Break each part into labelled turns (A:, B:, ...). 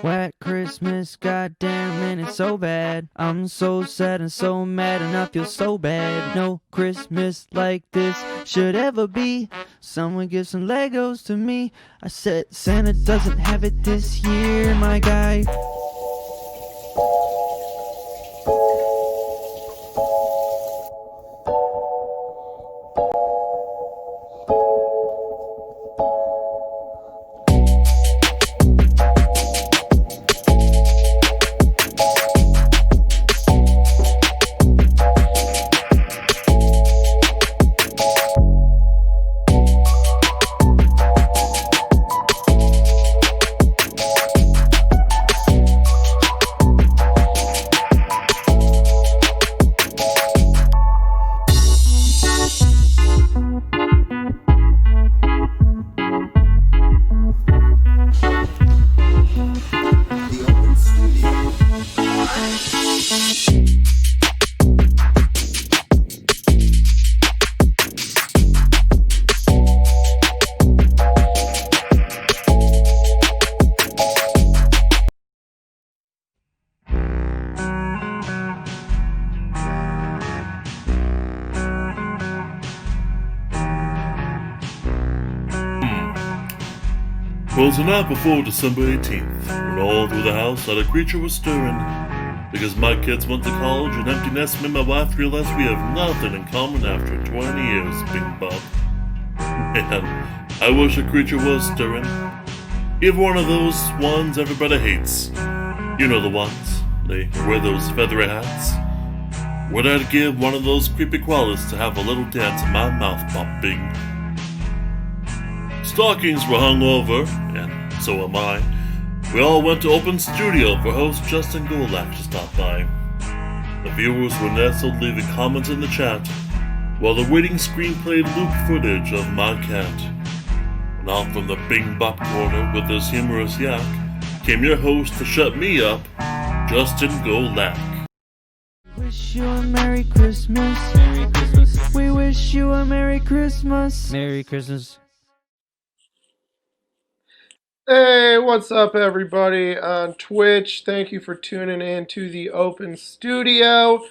A: Wet Christmas, goddamn, and it's so bad. I'm so sad and so mad, and I feel so bad. No Christmas like this should ever be. Someone give some Legos to me. I said Santa doesn't have it this year, my guy.
B: Was the night before December 18th, when all through the house not a creature was stirring. Because my kids went to college and empty nest, me and my wife realized we have nothing in common after 20 years, Bing Bob. Man, I wish a creature was stirring. Even one of those ones everybody hates. You know the ones. They wear those feathery hats. Would I give one of those creepy koalas to have a little dance in my mouth, Bob Bing? Stockings were hung over, and so am I. We all went to open studio for host Justin Golak to stop by. The viewers were nestled, leaving comments in the chat, while the waiting screen played loop footage of my cat. And out from the Bing Bop corner with this humorous yak came your host to shut me up, Justin Golak.
A: Wish you a Merry Christmas. Merry Christmas. We wish you a Merry Christmas. Merry Christmas.
C: Hey, what's up, everybody on Twitch? Thank you for tuning in to the Open Studio.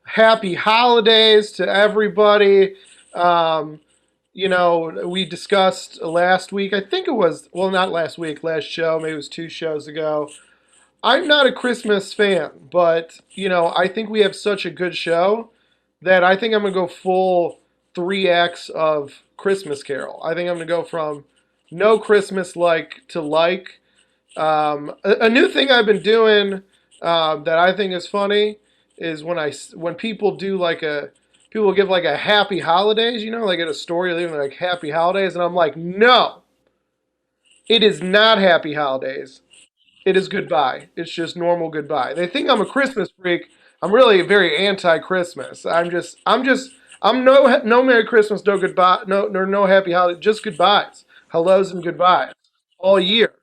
C: Happy holidays to everybody. We discussed last week, I think it was, well, not last week, last show, maybe it was 2 shows ago. I'm not a Christmas fan, but, I think we have such a good show that I think I'm going to go full 3X of Christmas Carol. I think I'm going to go from no Christmas like to like. A new thing I've been doing that I think is funny is when people do people give like a happy holidays, like at a story leaving like happy holidays, and I'm like, no, it is not happy holidays. It is goodbye. It's just normal goodbye. They think I'm a Christmas freak. I'm really very anti-Christmas. I'm no Merry Christmas, no goodbye, no happy holiday, just goodbyes. Hellos and goodbyes all year.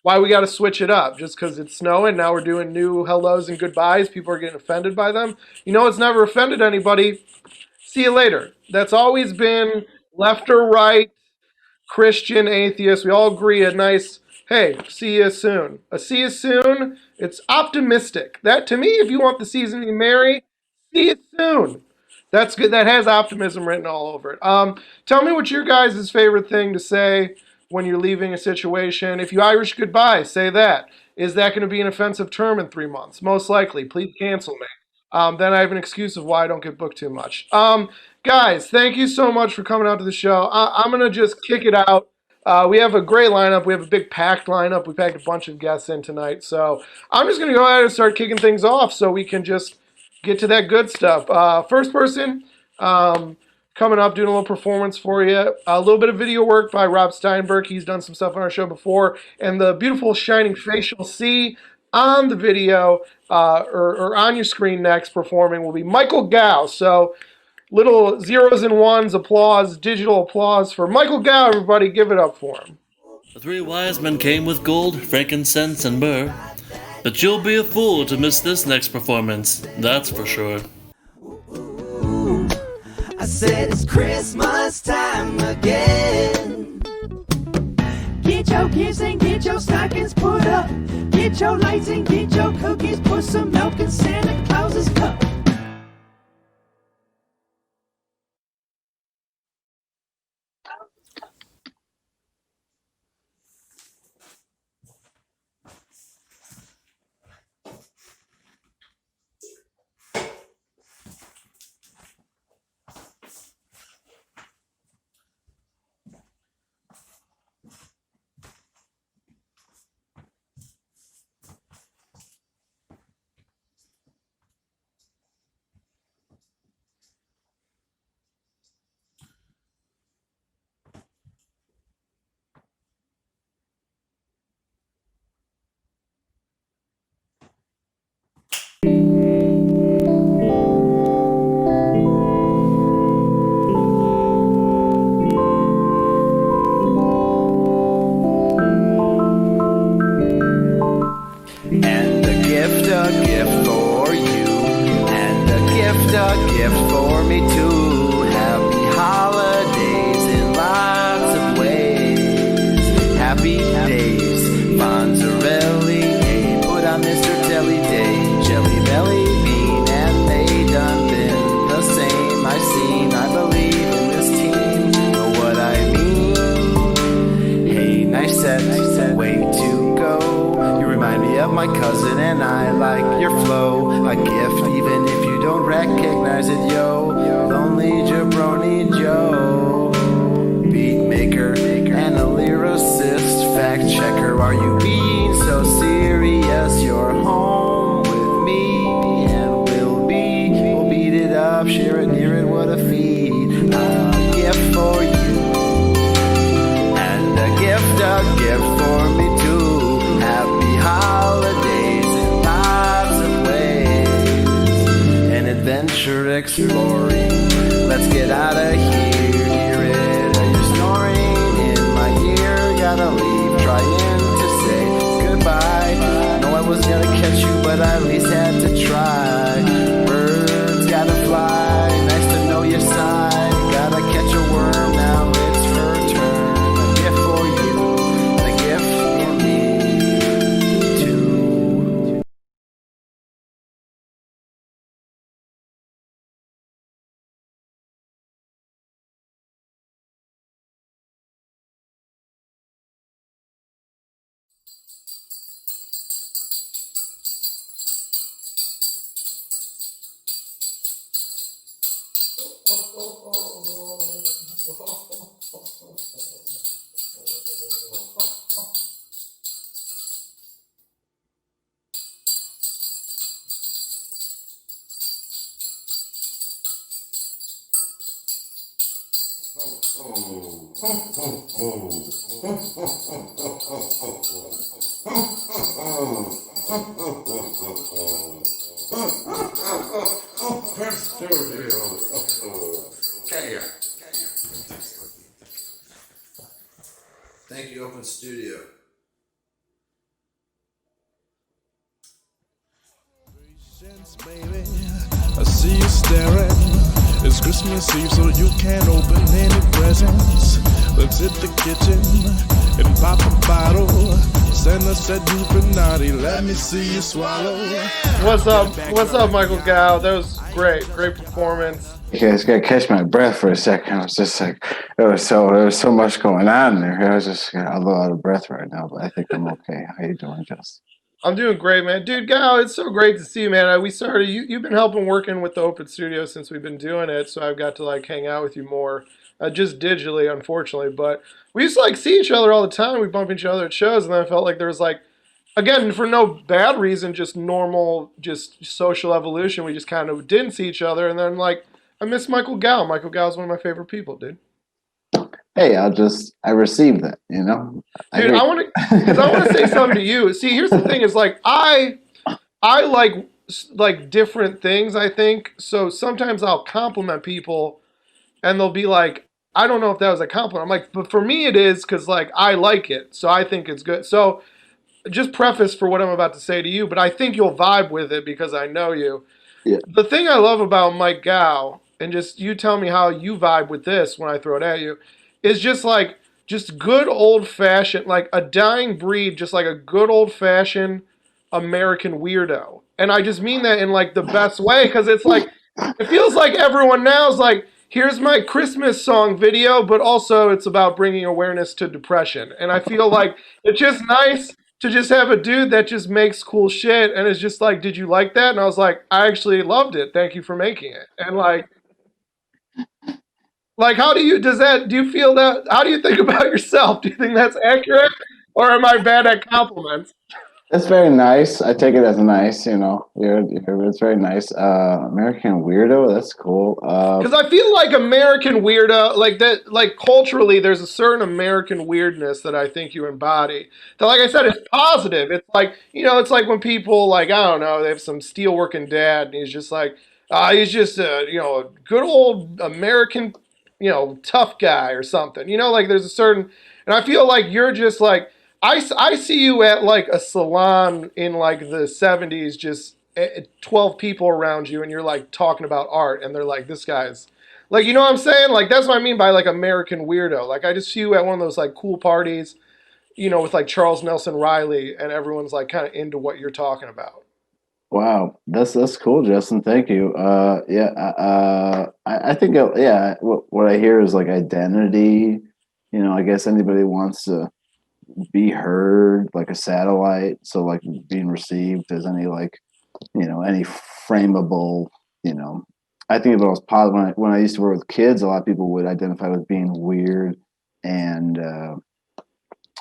C: Why we got to switch it up? Just because it's snowing, now we're doing new hellos and goodbyes. People are getting offended by them. It's never offended anybody. See you later. That's always been left or right, Christian, atheist. We all agree a nice, hey, see you soon. A see you soon, it's optimistic. That, to me, if you want the season to be merry, see you soon. That's good. That has optimism written all over it. Tell me what your guys' favorite thing to say when you're leaving a situation. If you Irish goodbye, say that. Is that going to be an offensive term in 3 months? Most likely. Please cancel me. Then I have an excuse of why I don't get booked too much. Guys, thank you so much for coming out to the show. I'm going to just kick it out. We have a great lineup. We have a big packed lineup. We packed a bunch of guests in tonight. So I'm just going to go ahead and start kicking things off so we can just get to that good stuff. First person coming up, doing a little performance for you. A little bit of video work by Rob Steinberg. He's done some stuff on our show before. And the beautiful shining face you'll see on the video or on your screen next performing will be Michael Gow. So little zeros and ones applause, digital applause for Michael Gow. Everybody give it up for him.
B: The 3 wise men came with gold, frankincense, and myrrh. But you'll be a fool to miss this next performance, that's for sure.
D: I said it's Christmas time again. Get your gifts and get your stockings put up. Get Get your lights and get your cookies. Put some milk in Santa Claus's cup.
E: And a gift for you. And a gift for me too. Happy holidays in lots of ways. Happy days, Fonzarelli. Hey, put on Mr. Telly Day. Jelly Belly, Bean, and they done been the same. I've seen, I believe in this team. Know what I mean? Hey, nice set, way to go. You remind me of my cousin and I like your flow. A gift even if you don't recognize it, yo. Lonely Jabroni Joe. Beat maker and a lyricist. Fact checker, are you being so serious? You're home with me and we'll beat it up. Share it, near it, what a feed. A gift for you. And a gift for me too. Happy holidays in lots of ways. An adventure exploring. Let's get out of here. Hear it, you're snoring in my ear. Gotta leave, trying to say goodbye. Know I was gonna catch you, but I at least had to try. Birds gotta fly. Nice to know your side. Gotta catch a worm, now it's her turn. A gift for you, and a gift for me too.
F: Thank you, Open Studio.
G: Baby, I see you staring. It's Christmas Eve, so you can't open any presents. Let's hit the kitchen and pop a bottle. Santa said you've been naughty. Let me see you swallow.
C: What's up, Michael Gow? That was great performance.
H: Okay, I was gonna catch my breath for a second. I was just like, there was so much going on there. I was just a little out of breath right now, but I think I'm okay. How you doing, Justin?
C: I'm doing great, man. Dude, Gow, it's so great to see you, man. You've been helping working with the Open Studio since we've been doing it, so I've got to like hang out with you more, just digitally, unfortunately. But we used to like see each other all the time. We bump each other at shows, and then I felt like there was like, again, for no bad reason, just normal, just social evolution. We just kind of didn't see each other, and then like, I miss Michael Gow. Michael Gow is one of my favorite people, dude.
H: Hey, I received that, you know.
C: Dude, I want to say something to you. See, here's the thing: is like I like different things. I think so. Sometimes I'll compliment people, and they'll be like, "I don't know if that was a compliment." I'm like, "But for me, it is because like I like it, so I think it's good." So, just preface for what I'm about to say to you, but I think you'll vibe with it because I know you.
H: Yeah.
C: The thing I love about Mike Gow, and just you tell me how you vibe with this when I throw it at you, is just good old fashioned, like a dying breed, just like a good old fashioned American weirdo. And I just mean that in like the best way, because it's like, it feels like everyone now is like, here's my Christmas song video, but also it's about bringing awareness to depression. And I feel like it's just nice to just have a dude that just makes cool shit and is just like, did you like that? And I was like, I actually loved it. Thank you for making it. And like how do you feel that, how do you think about yourself? Do you think that's accurate? Or am I bad at compliments?
H: That's very nice. I take it as nice, you know. It's very nice. American Weirdo, that's cool.
C: Because I feel like American weirdo, like that, like culturally, there's a certain American weirdness that I think you embody. That, like I said, it's positive. It's like, it's like when people, like, I don't know, they have some steelworking dad, and he's just like, he's just a good old American, tough guy or something. Like there's a certain, and I feel like you're just like, I see you at like a salon in like the 70s, just 12 people around you, and you're like talking about art, and they're like, this guy's like, you know what I'm saying? Like, that's what I mean by like American weirdo. Like, I just see you at one of those like cool parties, with like Charles Nelson Riley, and everyone's like kind of into what you're talking about.
H: Wow, that's cool, Justin. Thank you. Yeah, I think yeah. What I hear is like identity. I guess anybody wants to be heard like a satellite, so like being received as any like any frameable. I think if it was positive when I used to work with kids, a lot of people would identify with being weird, and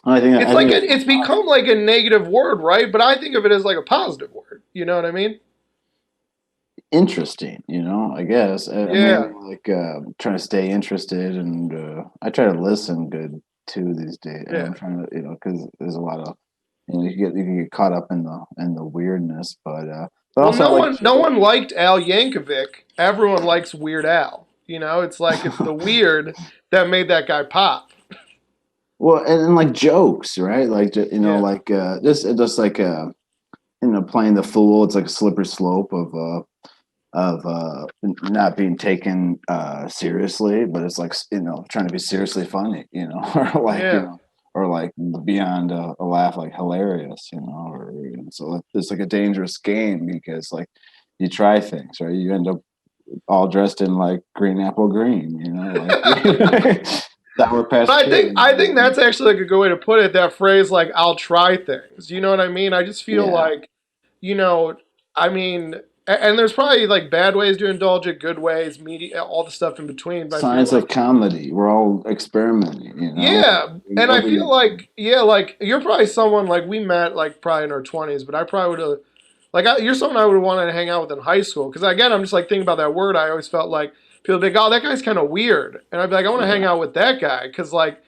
C: it's become like a negative word, right? But I think of it as like a positive word. You know what I mean?
H: Interesting, I guess.
C: Yeah.
H: I mean, like trying to stay interested, and I try to listen good too these days.
C: Yeah.
H: I'm trying to, because there's a lot of, you can get caught up in the weirdness, but
C: Well,
H: also
C: no one liked Al Yankovic. Everyone likes Weird Al. It's like it's the weird that made that guy pop.
H: Well, and like jokes, right? Like
C: Yeah.
H: like just like playing the fool. It's like a slippery slope of not being taken seriously, but it's like trying to be seriously funny, or like
C: Yeah.
H: or like beyond a laugh, like hilarious, or so it's like a dangerous game because like you try things, right? You end up all dressed in like green apple green, like Sour Patch
C: But
H: Kids.
C: I think that's actually like a good way to put it. That phrase, like, I'll try things. You know what I mean? I just feel
H: Yeah.
C: like, I mean, and there's probably like bad ways to indulge it, good ways, media, all the stuff in between. But I feel
H: Science
C: like,
H: of comedy. We're all experimenting,
C: yeah, and I feel like, like you're probably someone like we met like probably in our 20s, but I probably would have, like, you're someone I would have wanted to hang out with in high school. Because again, I'm just like thinking about that word. I always felt like people would be like, oh, that guy's kind of weird, and I'd be like, I want to hang out with that guy because like,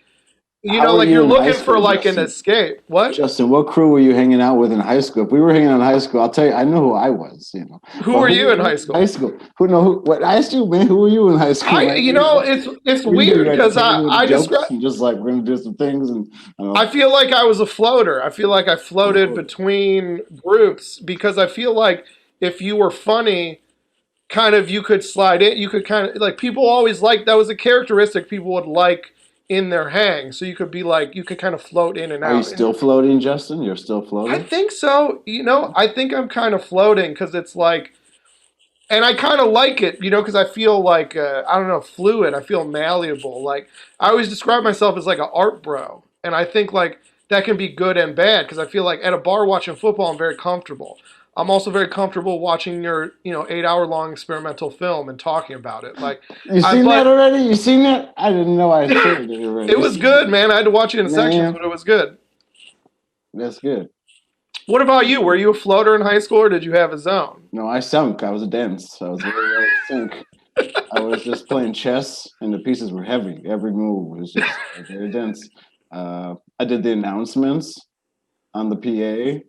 H: How were
C: like
H: you
C: you're
H: in high
C: looking for
H: school,
C: like an
H: Justin?
C: escape. What?
H: Justin, what crew were you hanging out with in high school? If we were hanging out in high school, I'll tell you, I know who I was,
C: Who
H: But
C: were you in high school?
H: High school. What I asked you, man, who were you in high school?
C: It's weird because I describe.
H: Just like we're gonna do some things, and
C: I feel like I was a floater. I feel like I floated between groups because I feel like if you were funny, kind of you could slide in. You could kind of like people always like that was a characteristic people would like in their hang. So you could be like you could kind of float in and out.
H: Are you still floating, Justin? You're still
C: I
H: floating?
C: think so. I think I'm kind of floating because it's like, and I kind of like it, because I feel like I don't know, fluid. I feel malleable. Like I always describe myself as like an art bro, and I think like that can be good and bad because I feel like at a bar watching football, I'm very comfortable. I'm also very comfortable watching your 8-hour long experimental film and talking about it. Like
H: You seen that already? You seen that? I didn't know I shared it already.
C: it was good, man. I had to watch it in sections, but it was good.
H: That's good.
C: What about you? Were you a floater in high school, or did you have a zone?
H: No, I sunk. I was a dense. I was very sink. I was just playing chess, and the pieces were heavy. Every move was just very dense. I did the announcements on the PA,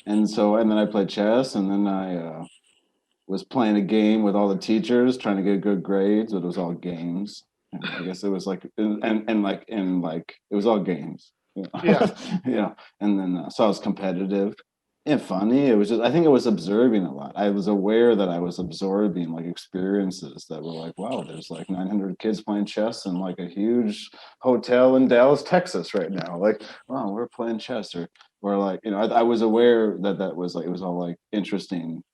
H: and then I played chess, and then I was playing a game with all the teachers, trying to get good grades, but it was all games. And I guess it was like, it was all games.
C: Yeah.
H: Yeah. And then so I was competitive and funny. It was just, I think I was observing a lot. I was aware that I was absorbing like experiences that were like, wow, there's like 900 kids playing chess in like a huge hotel in Dallas, Texas right now. Like, wow, we're playing chess. Or or like, I was aware that that was like, it was all like interesting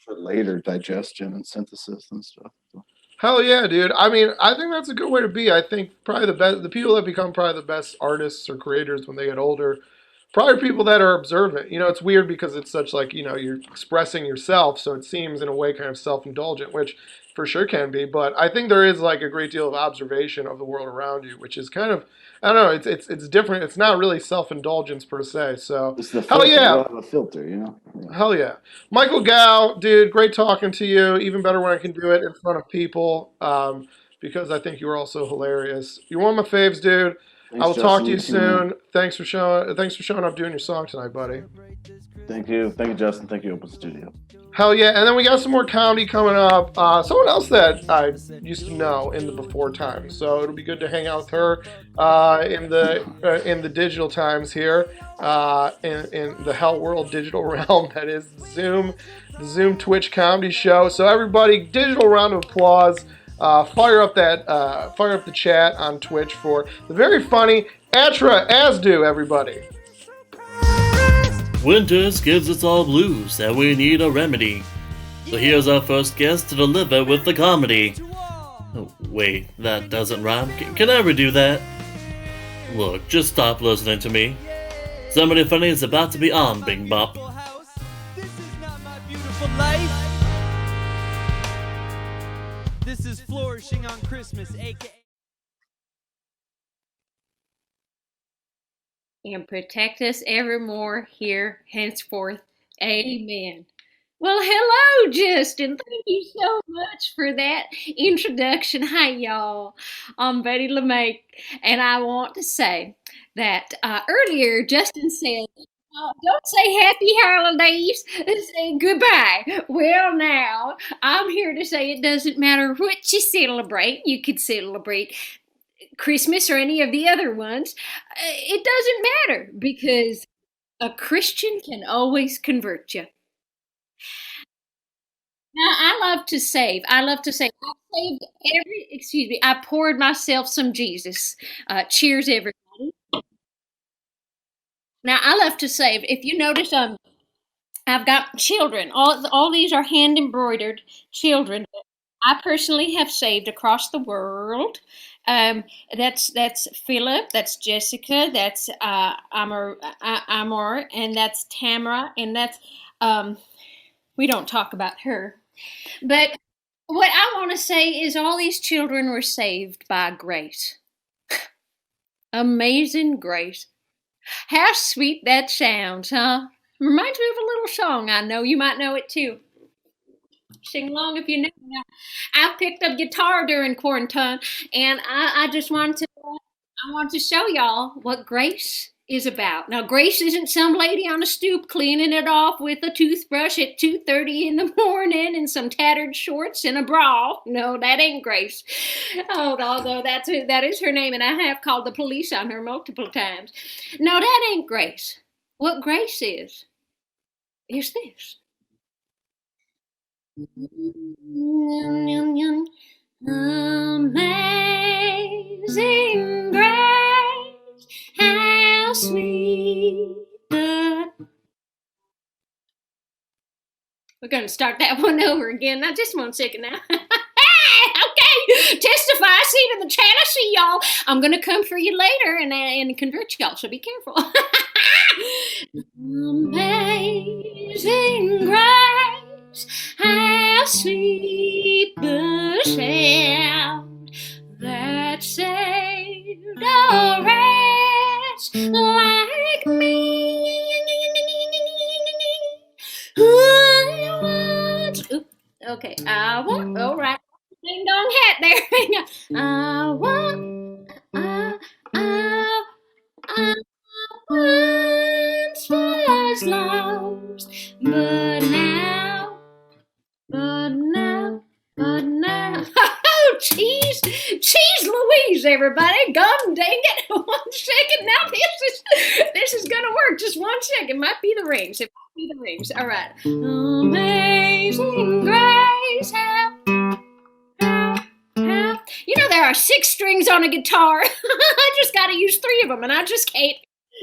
H: for later digestion and synthesis and stuff. So,
C: Hell yeah, dude. I mean, I think that's a good way to be. I think probably the people that become probably the best artists or creators when they get older, probably people that are observant. It's weird because it's such like, you're expressing yourself, so it seems in a way kind of self-indulgent, which for sure can be, but I think there is like a great deal of observation of the world around you, which is kind of, I don't know, it's different. It's not really self-indulgence per se. So,
H: it's the
C: hell
H: filter. We
C: yeah.
H: all have a filter, Yeah.
C: Hell yeah. Michael Gow, dude, great talking to you. Even better when I can do it in front of people, because I think you were also hilarious. You're one of my faves, dude.
H: Thanks,
C: I will talk
H: Justin.
C: to you
H: You too, man.
C: soon. Thanks for showing up doing your song tonight, buddy.
H: Thank you, Justin. Thank you, Open Studio.
C: Hell yeah. And then we got some more comedy coming up. Someone else that I used to know in the before times. So it'll be good to hang out with her in the digital times here, in the hell world digital realm that is the Zoom Twitch comedy show. So everybody, digital round of applause. Fire up the chat on Twitch for the very funny Atra Asdu, everybody.
B: Winters gives us all blues, and we need a remedy. So here's our first guest to deliver with the comedy. Oh, wait, that doesn't rhyme. Can I redo that? Look, just stop listening to me. Somebody funny is about to be on, Bing Bop.
A: This is not my beautiful life. This is flourishing on Christmas, aka.
I: And protect us evermore here henceforth. Amen. Well, hello, Justin. Thank you so much for that introduction. Hi, y'all. I'm Betty LeMake, and I want to say that earlier Justin said, don't say happy holidays, say goodbye. Well, now, I'm here to say it doesn't matter what you celebrate. You could celebrate Christmas or any of the other ones. It doesn't matter because a Christian can always convert you. Now, I love to save. I saved I poured myself some Jesus. Cheers, everybody. Now, I love to save. If you notice, I've got children. All these are hand embroidered children. I personally have saved across the world. That's Philip, that's Jessica, that's Amor, and that's Tamara, and that's we don't talk about her. But what I want to say is all these children were saved by grace. Amazing grace. How sweet that sounds, huh? Reminds me of a little song I know. You might know it too. Sing along if you know. I picked up guitar during quarantine, and I just wanted to show y'all what grace is about. Now, grace isn't some lady on a stoop cleaning it off with a toothbrush at 2:30 in the morning and some tattered shorts and a bra. No, that ain't Grace. Although that is her name, and I have called the police on her multiple times. No, that ain't Grace. What grace is this. Amazing grace, how sweet the... We're going to start that one over again. Now, just 1 second now. Okay, testify. I see it in the chat. I see y'all. I'm going to come for you later and convert y'all, so be careful. Amazing grace, how sweet the sound that saved a wretch like me. Okay, I want, all right, ding dong hat there. I once was lost, but now. Oh, cheese Louise, everybody. Gum dang it. 1 second. Now this is gonna work. Just 1 second. Might be the rings. It might be the rings. All right. Amazing grace, how. You know there are 6 strings on a guitar. I just got to use 3 of them, and I just can't.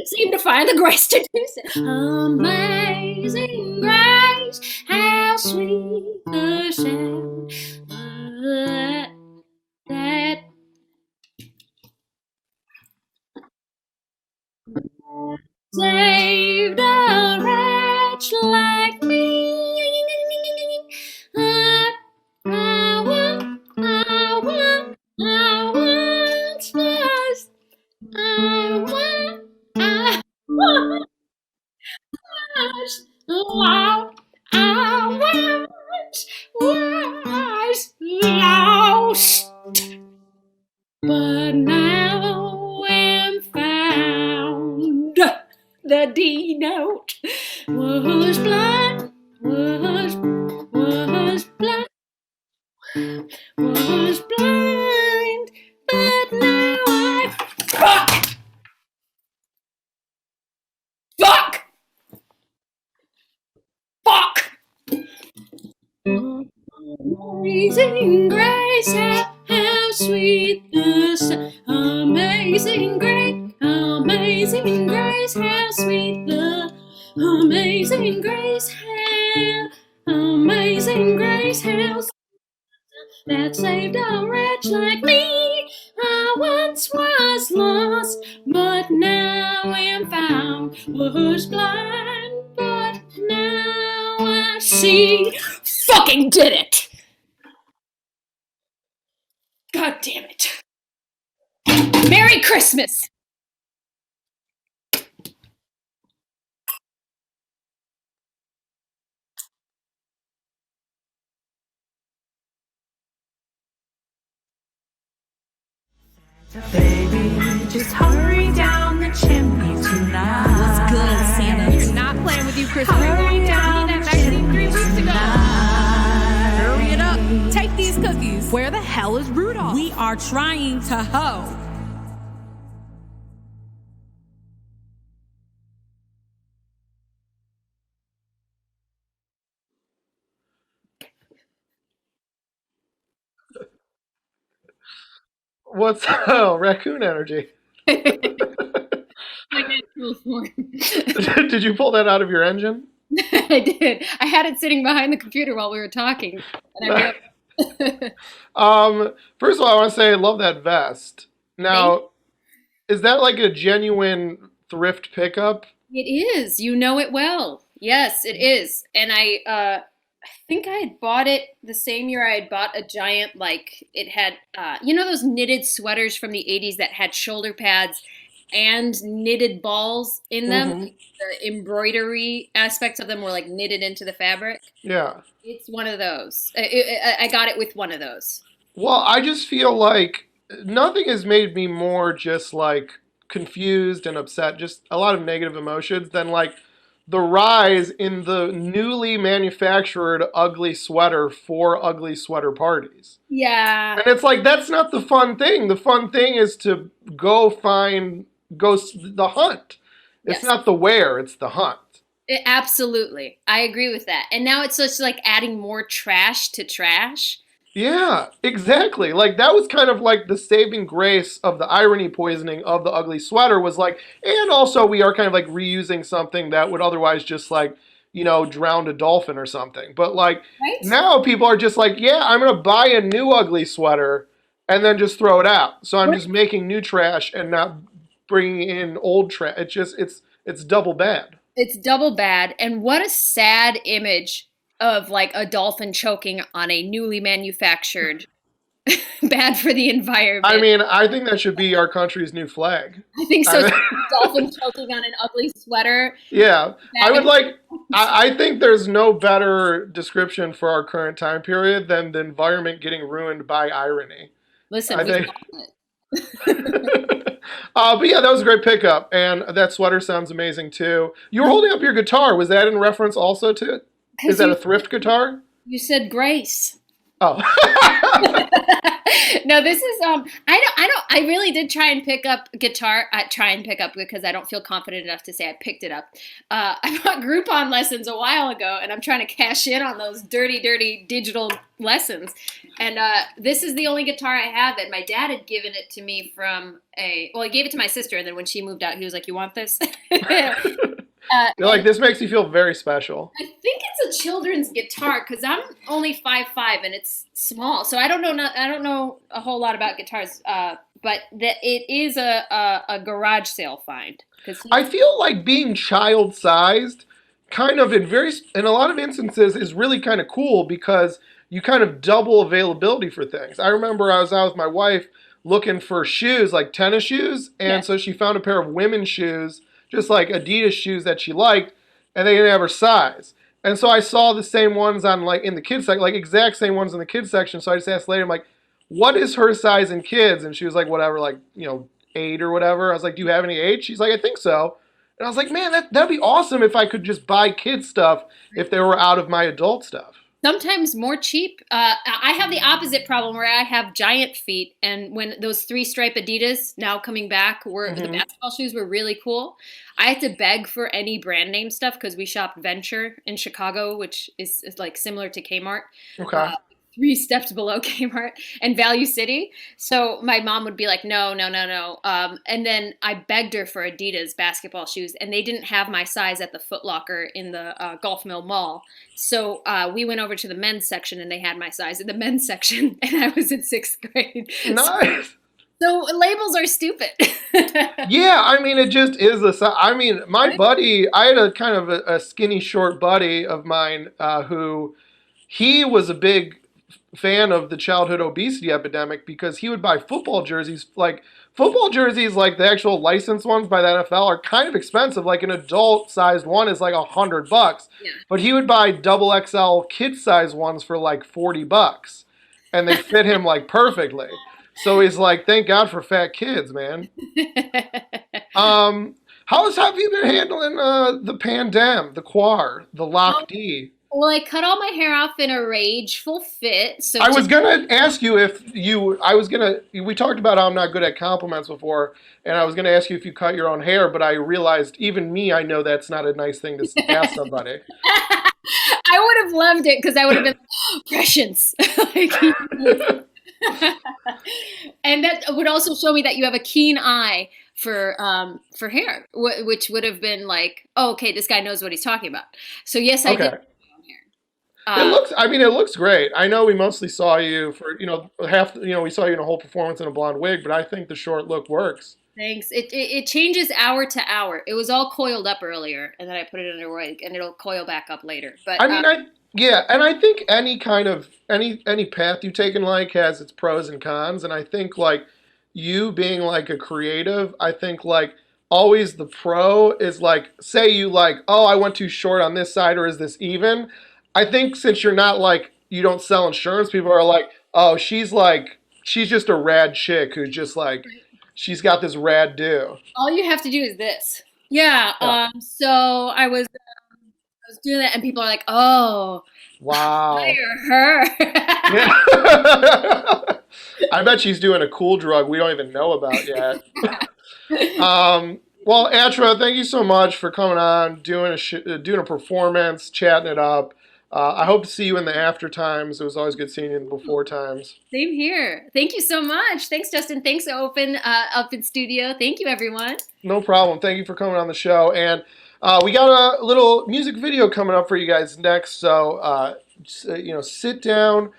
I: seem to find the grace to do so. Amazing grace, how sweet the sound that saved a wretch like me. I was lost, but now am found. The D note was blind, was blind, was blind, but now I fuck. Amazing grace, how sweet the sound. Amazing grace, how sweet the amazing grace, how that saved a wretch like me. I once was lost, but now am found. Was blind, but now I see. Fucking did it! God damn it. Merry Christmas!
D: Baby, just hurry down the chimney tonight.
J: What's good, Santa? Not playing with you, Christmas.
D: Hurry down
J: that
D: the
J: vaccine
D: chimney
J: 3 weeks ago.
D: tonight.
J: Hurry it up. Take these cookies.
D: Where the hell is Rudolph?
J: We are trying to hoe.
C: What's raccoon energy? Did you pull that out of your engine?
I: I did. I had it sitting behind the computer while we were talking. And I
C: First of all, I want to say I love that vest. Now, is that like a genuine thrift pickup?
I: It is. You know it well. Yes, it is. And I think I had bought it the same year I had bought a giant, like, it had, you know those knitted sweaters from the 80s that had shoulder pads and knitted balls in them?
C: Mhm.
I: The embroidery aspects of them were, like, knitted into the fabric.
C: Yeah.
I: It's one of those. I got it with one of those.
C: Well, I just feel like nothing has made me more just like confused and upset, just a lot of negative emotions than like the rise in the newly manufactured ugly sweater for ugly sweater parties.
I: Yeah.
C: And it's like, that's not the fun thing. The fun thing is to go the hunt. It's
I: Yes.
C: not the wear, it's the hunt.
I: Absolutely. I agree with that. And now it's just like adding more trash to trash.
C: Yeah, exactly. Like that was kind of like the saving grace of the irony poisoning of the ugly sweater was like, and also we are kind of like reusing something that would otherwise just like, you know, drown a dolphin or something. But like
I: Right?
C: now people are just like, yeah, I'm going to buy a new ugly sweater and then just throw it out. So I'm
I: Right.
C: just making new trash and not bringing in old trash. It's double bad.
I: It's double bad. And what a sad image of like a dolphin choking on a newly manufactured bad for the environment.
C: I mean, I think that should be our country's new flag.
I: I think so. Dolphin choking on an ugly sweater.
C: Yeah, I would
I: That-
C: like. I think there's no better description for our current time period than the environment getting ruined by irony.
I: Listen,
C: I
I: we
C: think-
I: got it.
C: But yeah, that was a great pickup, and that sweater sounds amazing too. You were holding up your guitar. Was that in reference also to it? Is that a thrift guitar?
I: You said grace.
C: Oh,
I: No, this is I really did try and pick up guitar. Try and pick up because I don't feel confident enough to say I picked it up. I bought Groupon lessons a while ago, and I'm trying to cash in on those dirty digital lessons. And this is the only guitar I have. And my dad had given it to me he gave it to my sister, and then when she moved out, he was like, "You want this?"
C: You're like, this makes me feel very special.
I: I think it's a children's guitar because I'm only 5'5" and it's small, so I don't know a whole lot about guitars. But that it is a garage sale find.
C: I feel like being child-sized, kind of in a lot of instances, is really kind of cool because you kind of double availability for things. I remember I was out with my wife looking for shoes, like tennis shoes, and so she found a pair of women's shoes, just like Adidas shoes that she liked, and they didn't have her size. And so I saw the same ones on in the kids section, like exact same ones in the kids section. So I just asked later, I'm like, what is her size in kids? And she was like, whatever, 8 or whatever. I was like, do you have any 8? She's like, I think so. And I was like, man, that'd be awesome if I could just buy kids stuff if they were out of my adult stuff.
I: Sometimes more cheap. I have the opposite problem where I have giant feet, and when those 3-stripe Adidas now coming back, the basketball shoes were really cool. I had to beg for any brand name stuff because we shopped Venture in Chicago, which is like similar to Kmart.
C: Okay.
I: 3 steps below Kmart and Value City. So my mom would be like, no. And then I begged her for Adidas basketball shoes, and they didn't have my size at the Foot Locker in the Gulf Mill Mall. So we went over to the men's section, and they had my size in the men's section, and I was in 6th grade.
C: Nice.
I: So labels are stupid.
C: Yeah, I mean, it just is my buddy, I had a kind of a skinny, short buddy of mine who, he was a big fan of the childhood obesity epidemic because he would buy football jerseys. Like the actual licensed ones by the NFL are kind of expensive. Like an adult sized one is like $100, but he would buy double XL kid size ones for like $40, and they fit him like perfectly. So he's like, thank God for fat kids, man. Have you been handling the Pandem, the Quar, the Lock D?
I: Well, I cut all my hair off in a rageful fit. So
C: I was going to ask you we talked about how I'm not good at compliments before, and I was going to ask you if you cut your own hair, but I realized even me, I know that's not a nice thing to ask somebody.
I: I would have loved it because I would have been prescience. And that would also show me that you have a keen eye for hair, which would have been like, oh, okay, this guy knows what he's talking about. So yes, I did.
C: It looks great. I know we mostly saw you for, we saw you in a whole performance in a blonde wig, but I think the short look works.
I: Thanks. It changes hour to hour. It was all coiled up earlier, and then I put it in a wig, and it'll coil back up later. But
C: I think any kind of any path you take in life has its pros and cons, and I think like you being like a creative, I think like always the pro is like, say you like, oh, I went too short on this side, or is this even? I think since you're not like, you don't sell insurance, people are like, oh, she's just a rad chick who's just like, she's got this rad do.
I: All you have to do is this. Yeah. So I was doing that, and people are like, oh,
C: wow,
I: hire her.
C: Yeah. I bet she's doing a cool drug we don't even know about yet. Well, Atra, thank you so much for coming on, doing a performance, chatting it up. I hope to see you in the after times. It was always good seeing you in the before times.
I: Same here. Thank you so much. Thanks, Justin. Thanks, Open Studio. Thank you, everyone.
C: No problem. Thank you for coming on the show. And we got a little music video coming up for you guys next. So, sit down,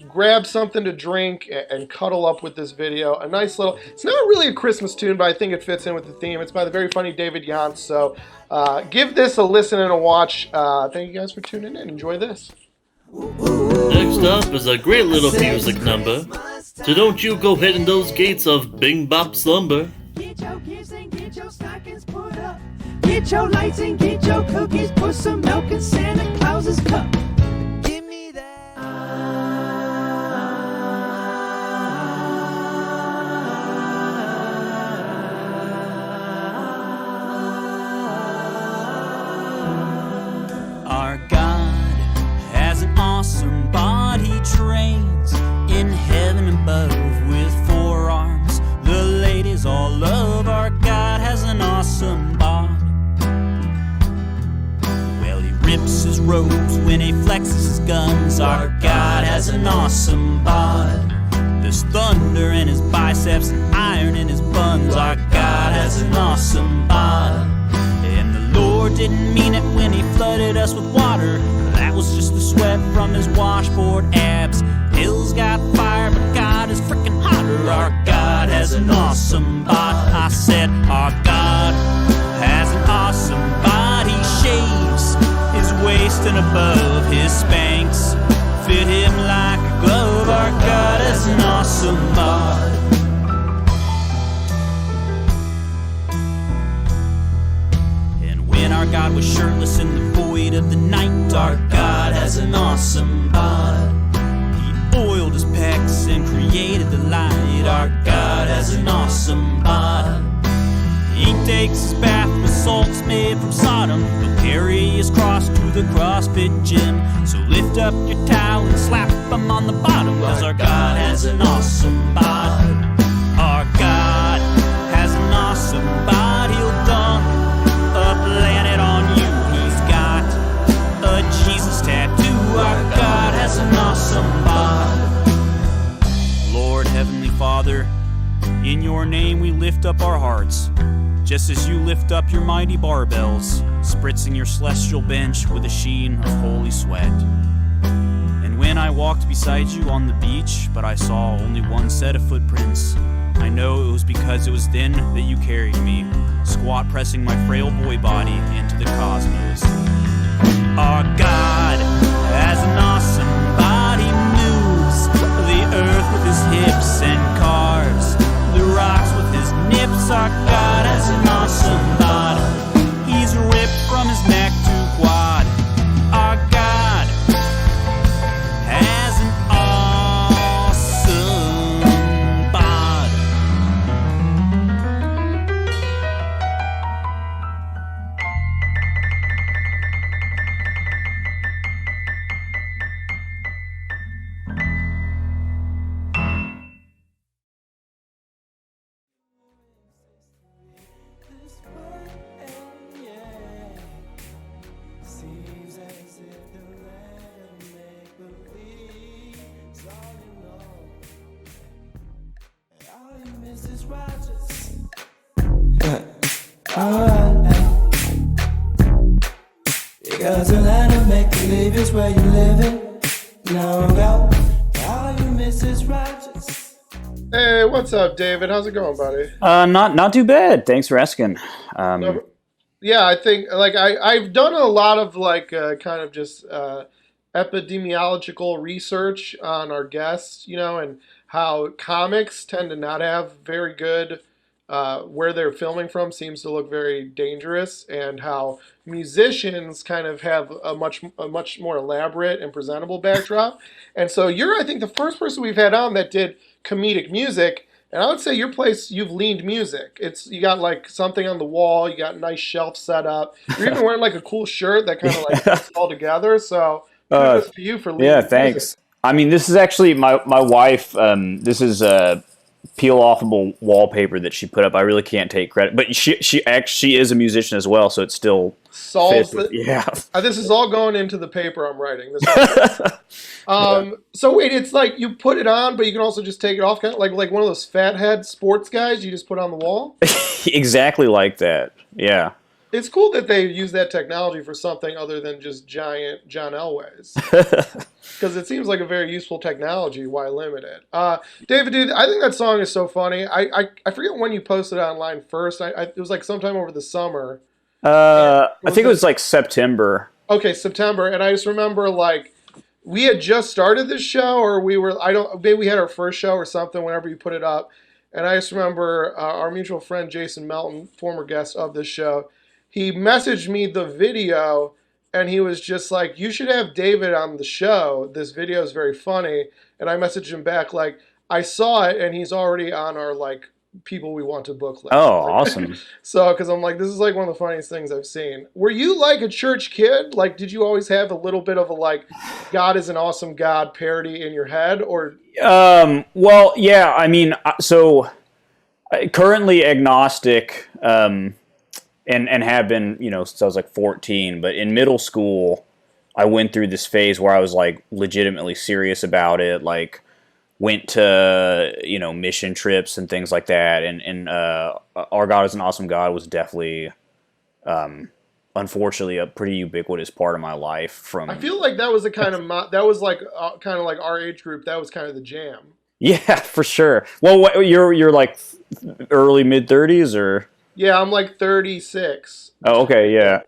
C: grab something to drink and cuddle up with this video. A nice little, it's not really a Christmas tune, but I think it fits in with the theme. It's by the very funny David Yance. So give this a listen and a watch. Thank you guys for tuning in. Enjoy this.
B: Next up is a great little music number. So don't you go hitting those gates of Bing Bop Slumber.
D: Get your gifts and get your stockings put up. Get your lights and get your cookies. Put some milk in Santa Claus's cup. Give me that.
K: Our God has an awesome body, trains in hell. robes when he flexes his guns. Our God has an awesome bod. There's thunder in his biceps and iron in his buns. Our God has an awesome bod. And the Lord didn't mean it when he flooded us with water. That was just the sweat from his washboard abs. Hills got fire, but God is freaking hotter. Our God has an awesome bod. I said, our God has an awesome bod. He shaves his waist and above his Spanx fit him like a glove. Our God has an awesome bod. And when our God was shirtless in the void of the night, our God has an awesome bod. He oiled his pecs and created the light. Our God has an awesome bod. He takes his bath with salts made from Sodom. He'll carry his cross to the CrossFit gym. So lift up your towel and slap him on the bottom, 'cause our God has an awesome bod. Our God has an awesome bod. He'll dump a planet on you. He's got a Jesus tattoo. Our God has an awesome bod. Lord, Heavenly Father, in your name we lift up our hearts, just as you lift up your mighty barbells, spritzing your celestial bench with a sheen of holy sweat. And when I walked beside you on the beach, but I saw only one set of footprints, I know it was because it was then that you carried me, squat pressing my frail boy body into the cosmos. Our God has an awesome body, moves the earth with his hips and carves the rocks with his nips. Our God has an awesome body. He's ripped from his neck to quad. Our God has an awesome body.
D: You got to learn to make believe is where you living. Now go. All you miss is Rogers.
C: Hey, what's up, David? How's it going, buddy?
K: Not too bad. Thanks for asking.
C: Yeah, I think like I've done a lot of like kind of just epidemiological research on our guests, you know, and how comics tend to not have very good where they're filming from seems to look very dangerous, and how musicians kind of have a much more elaborate and presentable backdrop. And so you're, I think, the first person we've had on that did comedic music. And I would say your place, you've leaned music. You got like something on the wall, you got a nice shelf set up. You're even wearing like a cool shirt that kind of like puts it all together. So kudos to you for leading
K: Yeah, thanks.
C: music.
K: I mean, this is actually my wife. This is peel-offable wallpaper that she put up. I really can't take credit, but she is a musician as well, so it still
C: Solves
K: fits. Yeah.
C: This is all going into the paper I'm writing. So wait, it's like you put it on, but you can also just take it off, kind of like one of those fathead sports guys you just put on the wall?
K: Exactly like that. Yeah.
C: It's cool that they use that technology for something other than just giant John Elways. Because it seems like a very useful technology. Why limit it? David, dude, I think that song is so funny. I forget when you posted it online first. It was like sometime over the summer.
K: I think it was like September.
C: Okay, September. And I just remember like we had just started this show, or maybe we had our first show or something whenever you put it up. And I just remember our mutual friend Jason Melton, former guest of this show, he messaged me the video, and he was just like, you should have David on the show. This video is very funny. And I messaged him back like, I saw it, and he's already on our like people we want to book list.
K: Oh, awesome.
C: So, because I'm like, this is like one of the funniest things I've seen. Were you like a church kid? Like, did you always have a little bit of a like, God is an awesome God parody in your head? Or
K: well, yeah, I mean, so currently agnostic, and have been, you know, since I was like 14, but in middle school,
L: I went through this phase where I was like legitimately serious about it, like went to, you know, mission trips and things like that. And Our God is an Awesome God was definitely, unfortunately, a pretty ubiquitous part of my life. From
C: I feel like that was a kind of that was like kind of like our age group. That was kind of the jam.
L: Yeah, for sure. Well, what, you're like early mid-30s or?
C: Yeah, I'm like 36.
L: Oh, okay, yeah.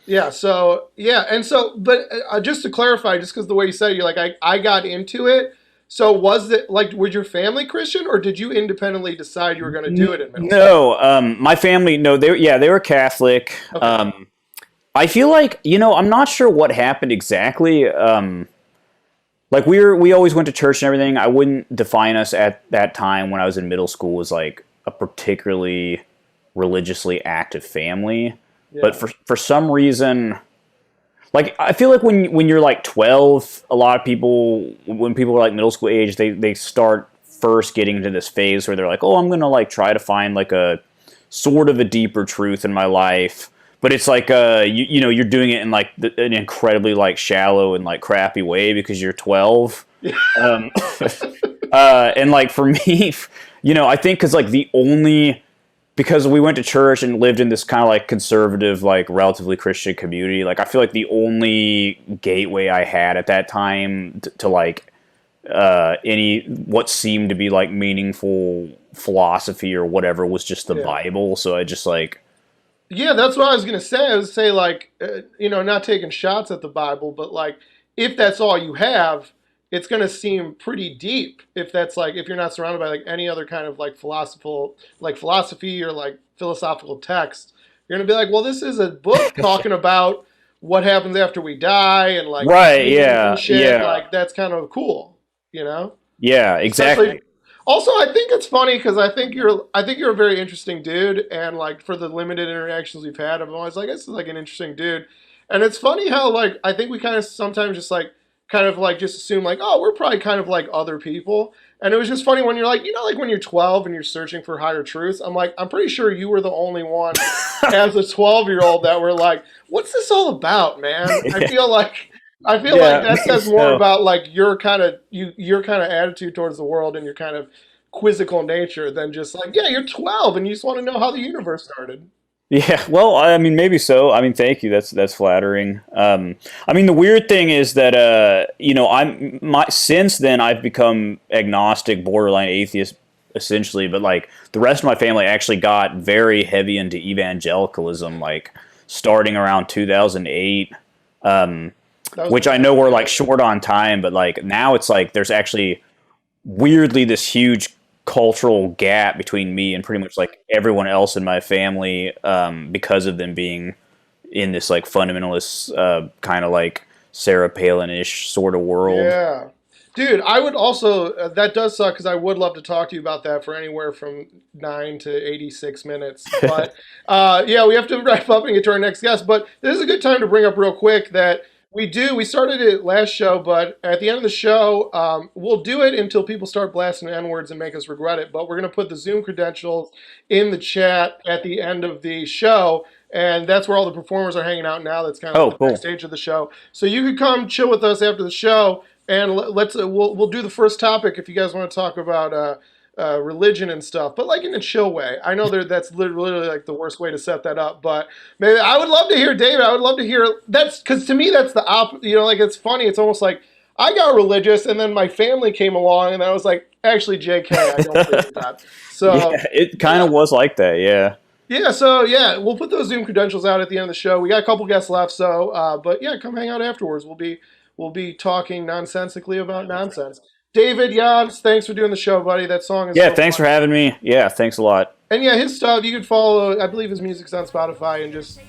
C: Yeah, so, yeah, and so, but just to clarify, just because the way you said it, you're like, I got into it, so was it, like, was your family Christian, or did you independently decide you were going to do it in middle school?
L: No, my family, no, they were Catholic.
C: Okay.
L: I feel like, you know, I'm not sure what happened exactly. Like, we always went to church and everything. I wouldn't define us at that time when I was in middle school as, like, a particularly religiously active family. Yeah. But for some reason, like, I feel like when you're like 12, a lot of people, when people are like middle school age, they start first getting into this phase where they're like, oh, I'm going to like try to find like a sort of a deeper truth in my life. But it's like, you know, you're doing it in like an incredibly like shallow and like crappy way because you're 12. And like for me, you know, I think because we went to church and lived in this kind of like conservative, like relatively Christian community, like I feel like the only gateway I had at that time to like what seemed to be like meaningful philosophy or whatever was just the Bible. So I just like...
C: Yeah, that's what I was going to say. I was say like, you know, not taking shots at the Bible, but like if that's all you have, it's going to seem pretty deep if that's like, if you're not surrounded by like any other kind of like philosophy or like philosophical text, you're going to be like, well, this is a book talking about what happens after we die and like,
L: right. Yeah.
C: Shit.
L: Yeah.
C: Like that's kind of cool, you know?
L: Yeah, exactly.
C: Also, I think it's funny because I think you're a very interesting dude, and like for the limited interactions we've had, I'm always like, this is like an interesting dude. And it's funny how like, I think we kind of sometimes just like, kind of like just assume like, oh, we're probably kind of like other people. And it was just funny when you're like, you know, like when you're 12 and you're searching for higher truths, I'm like, I'm pretty sure you were the only one as a 12-year-old that were like, what's this all about, man? I feel like that says more about like your kind of attitude towards the world and your kind of quizzical nature than just like, yeah, you're 12 and you just want to know how the universe started.
L: Yeah, well, I mean, maybe so. I mean, thank you. That's flattering. I mean, the weird thing is that you know, since then I've become agnostic, borderline atheist, essentially. But like the rest of my family actually got very heavy into evangelicalism, like starting around 2008. Which I know we're like short on time, but like now it's like there's actually weirdly this huge cultural gap between me and pretty much like everyone else in my family, because of them being in this like fundamentalist kind of like Sarah Palin-ish sort of world.
C: Yeah, dude, I would also that does suck because I would love to talk to you about that for anywhere from 9 to 86 minutes. But yeah, we have to wrap up and get to our next guest. But this is a good time to bring up real quick that we started it last show, but at the end of the show, we'll do it until people start blasting N-words and make us regret it. But we're going to put the Zoom credentials in the chat at the end of the show, and that's where all the performers are hanging out now. That's kind of the backstage of the show. So you could come chill with us after the show, and we'll do the first topic if you guys want to talk about religion and stuff, but like in a chill way. I know that's literally like the worst way to set that up, but maybe I would love to hear David. I would love to hear that's because to me that's the you know, like it's funny. It's almost like I got religious and then my family came along and I was like, actually, JK, I don't believe that. So
L: yeah, it kind of was like that, yeah.
C: Yeah, so yeah, we'll put those Zoom credentials out at the end of the show. We got a couple guests left, so but yeah, come hang out afterwards. We'll be talking nonsensically about nonsense. David Jans, thanks for doing the show, buddy. That song is
L: so thanks fun. For having me. Yeah, thanks a lot.
C: And yeah, his stuff you can follow. I believe his music's on Spotify, and just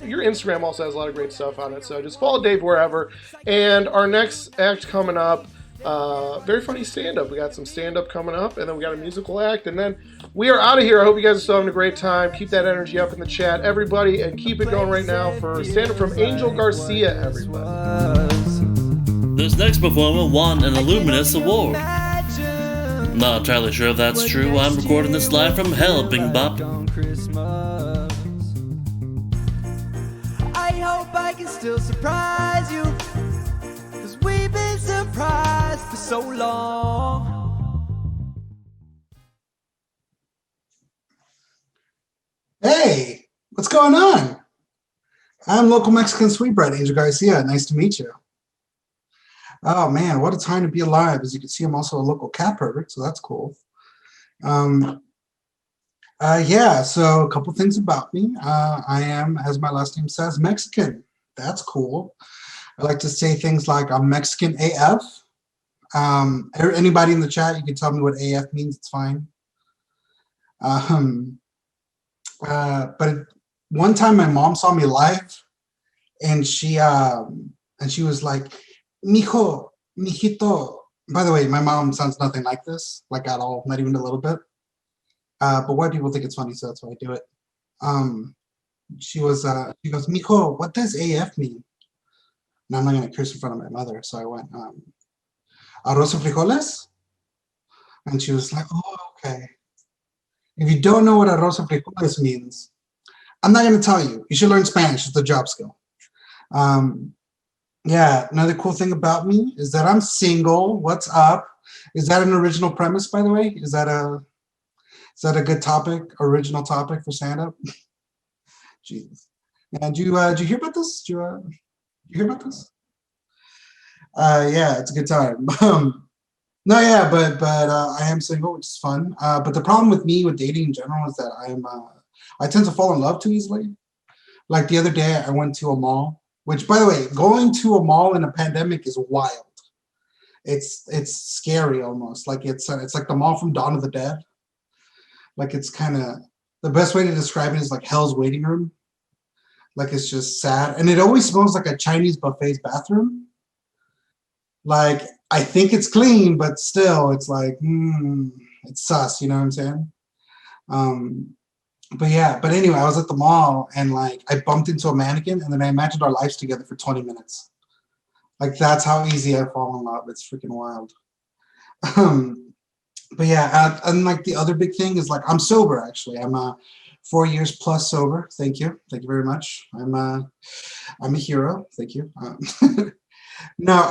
C: your Instagram also has a lot of great stuff on it. So just follow Dave wherever. And our next act coming up, very funny stand-up. We got some stand-up coming up, and then we got a musical act, and then we are out of here. I hope you guys are still having a great time. Keep that energy up in the chat, everybody, and keep it going right now for stand-up from Angel Garcia, everybody.
B: This next performer won an Illuminous Award. Not entirely sure if that's true. I'm recording this live from hell, Bing Bop.
D: I only hope I can still surprise you, 'cause we've been surprised for so long.
M: Hey, what's going on? I'm local Mexican sweetbread, Angel Garcia. Nice to meet you. Oh man, what a time to be alive. As you can see, I'm also a local cat pervert, so that's cool. Yeah, so a couple things about me. I am, as my last name says, Mexican. That's cool. I like to say things like I'm Mexican AF. Anybody in the chat, you can tell me what AF means, it's fine. But one time my mom saw me live and she was like, mijo, mijito. By the way, my mom sounds nothing like this, like at all, not even a little bit. But white people think it's funny, so that's why I do it. She goes, mijo, what does AF mean? And I'm not gonna curse in front of my mother, so I went, arroz y frijoles? And she was like, oh, okay. If you don't know what arroz y frijoles means, I'm not going to tell you. You should learn Spanish. It's a job skill. Yeah, another cool thing about me is that I'm single. What's up? Is that an original premise, by the way? Is that a good topic, original topic for stand-up? Jesus. And did you hear about this? Did you hear about this? Yeah, it's a good time. No, yeah, but I am single, which is fun. But the problem with me with dating in general is that I tend to fall in love too easily. Like the other day, I went to a mall, which, by the way, going to a mall in a pandemic is wild. It's scary almost. Like it's like the mall from Dawn of the Dead. Like it's kind of, the best way to describe it is like Hell's Waiting Room. Like it's just sad, and it always smells like a Chinese buffet's bathroom. Like, I think it's clean, but still, it's like, it's sus, you know what I'm saying? But yeah, but anyway, I was at the mall and like I bumped into a mannequin and then I imagined our lives together for 20 minutes. Like that's how easy I fall in love. It's freaking wild. But yeah, and like the other big thing is like I'm sober actually. I'm 4 years plus sober. Thank you very much. I'm a hero. Thank you. No,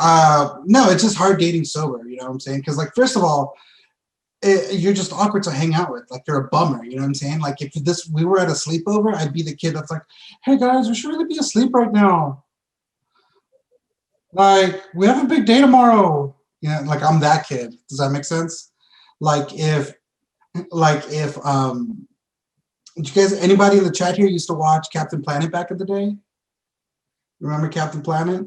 M: it's just hard dating sober, you know what I'm saying? Because like, first of all, you're just awkward to hang out with. Like you're a bummer, you know what I'm saying? Like if we were at a sleepover, I'd be the kid that's like, hey guys, we should really be asleep right now. Like we have a big day tomorrow. You know, like I'm that kid. Does that make sense? Like if did you guys, anybody in the chat here used to watch Captain Planet back in the day? Remember Captain Planet?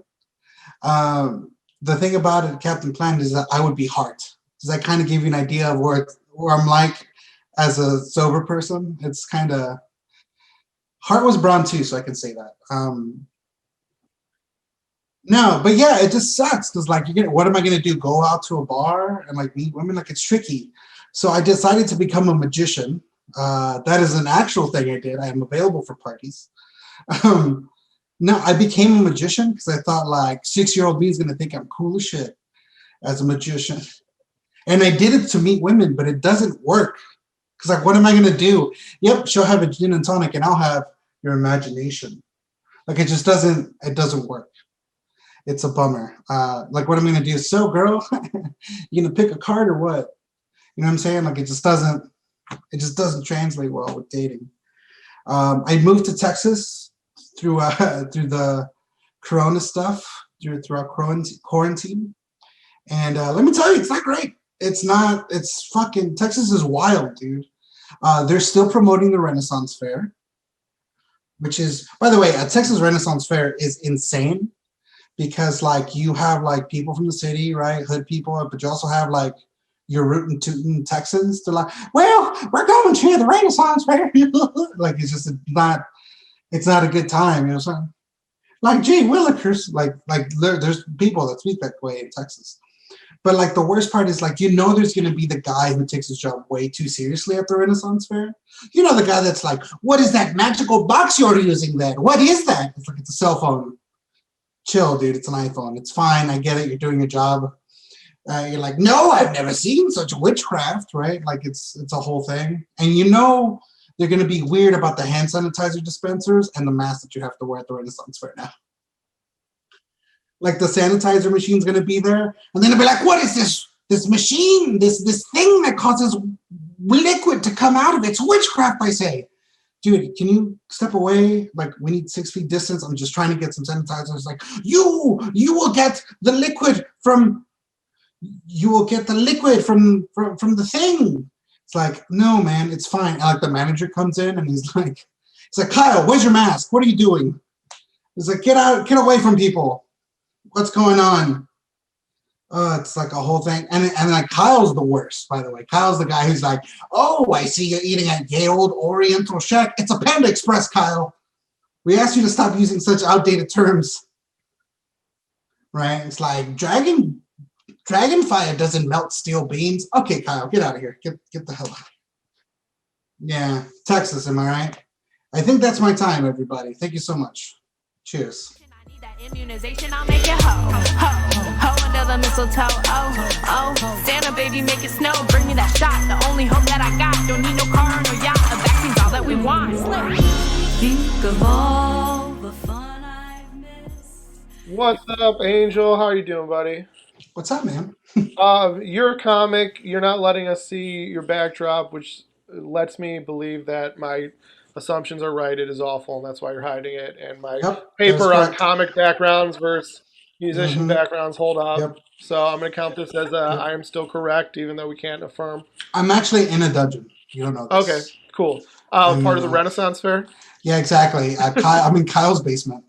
M: The thing about it, Captain Planet, is that I would be Hart. Does that kind of give you an idea of where I'm like as a sober person? It's kind of, Hart was brown too, so I can say that. No, but yeah, it just sucks because like what am I gonna do? Go out to a bar and like meet women? Like it's tricky. So I decided to become a magician. That is an actual thing I did. I am available for parties. No, I became a magician because I thought like 6-year-old me is gonna think I'm cool as shit as a magician. And I did it to meet women, but it doesn't work. Because like, what am I gonna do? Yep, she'll have a gin and tonic and I'll have your imagination. Like it just doesn't work. It's a bummer. Like what am I gonna do? So girl, you gonna pick a card or what? You know what I'm saying? Like it just doesn't translate well with dating. I moved to Texas through the Corona stuff, throughout quarantine. And let me tell you, it's not great. It's fucking, Texas is wild, dude. They're still promoting the Renaissance Fair, which is, by the way, a Texas Renaissance Fair is insane because like you have like people from the city, right? Hood people, but you also have like your rootin' tootin' Texans. They're like, well, we're going to the Renaissance Fair. Like it's just not a good time, you know what I'm saying? Like, gee willikers, like there's people that speak that way in Texas. But like the worst part is like, you know, there's going to be the guy who takes his job way too seriously at the Renaissance Fair. You know, the guy that's like, what is that magical box you're using then? What is that? It's like, it's a cell phone. Chill, dude. It's an iPhone. It's fine. I get it. You're doing your job. You're like, no, I've never seen such witchcraft, right? Like it's a whole thing. And you know, they're going to be weird about the hand sanitizer dispensers and the mask that you have to wear at the Renaissance Fair now. Like the sanitizer machine's going to be there, and then they'll be like, "What is this machine? This thing that causes liquid to come out of it? It's witchcraft!" I say, "Dude, can you step away? Like, we need 6 feet distance. I'm just trying to get some sanitizer." It's like, you will get the liquid from the thing. It's like, no, man, it's fine. And like the manager comes in and he's like, "Kyle, where's your mask? What are you doing?" He's like, get away from people. What's going on? It's like a whole thing. And like Kyle's the worst, by the way. Kyle's the guy who's like, "Oh, I see you're eating at Gay Old Oriental Shack. It's a Panda Express, Kyle. We asked you to stop using such outdated terms." Right? It's like Dragonfire doesn't melt steel beams. Okay, Kyle, get out of here. Get the hell out. Yeah, Texas, am I right? I think that's my time, everybody. Thank you so much. Cheers.
J: Immunization, I'll make it ho under the mistletoe. Oh, Santa baby, make it snow. Bring me that shot, the only hope that I got. Don't need no car, no yacht. A vaccine's all that we want. Think of all the fun I've missed.
C: What's up, Angel? How are you doing, buddy?
M: What's up, man?
C: You're a comic. You're not letting us see your backdrop, which lets me believe that my assumptions are right. It is awful, and that's why you're hiding it. And my paper on comic backgrounds versus musician backgrounds hold up.
M: Yep.
C: So I'm going to count this as I am still correct, even though we can't affirm.
M: I'm actually in a dungeon. You don't know this.
C: Okay, cool. Part of the Renaissance Fair?
M: Yeah, exactly. I'm in Kyle's basement.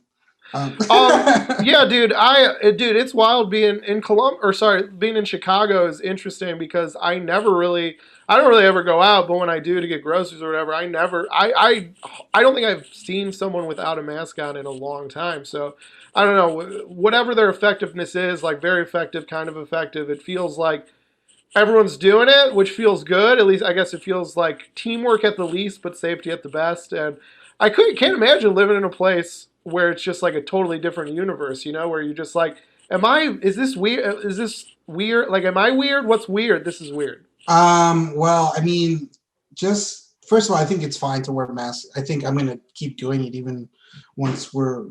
C: Yeah, dude. It's wild being in being in Chicago is interesting because I don't really ever go out, but when I do to get groceries or whatever, I don't think I've seen someone without a mask on in a long time. So I don't know, whatever their effectiveness is, like very effective, kind of effective. It feels like everyone's doing it, which feels good. At least I guess it feels like teamwork at the least, but safety at the best. And I can't imagine living in a place where it's just like a totally different universe, where you're just like, is this weird? Is this weird? Like, am I weird? What's weird? This is weird.
M: Well, I mean, just first of all, I think it's fine to wear masks. I think I'm going to keep doing it even once we're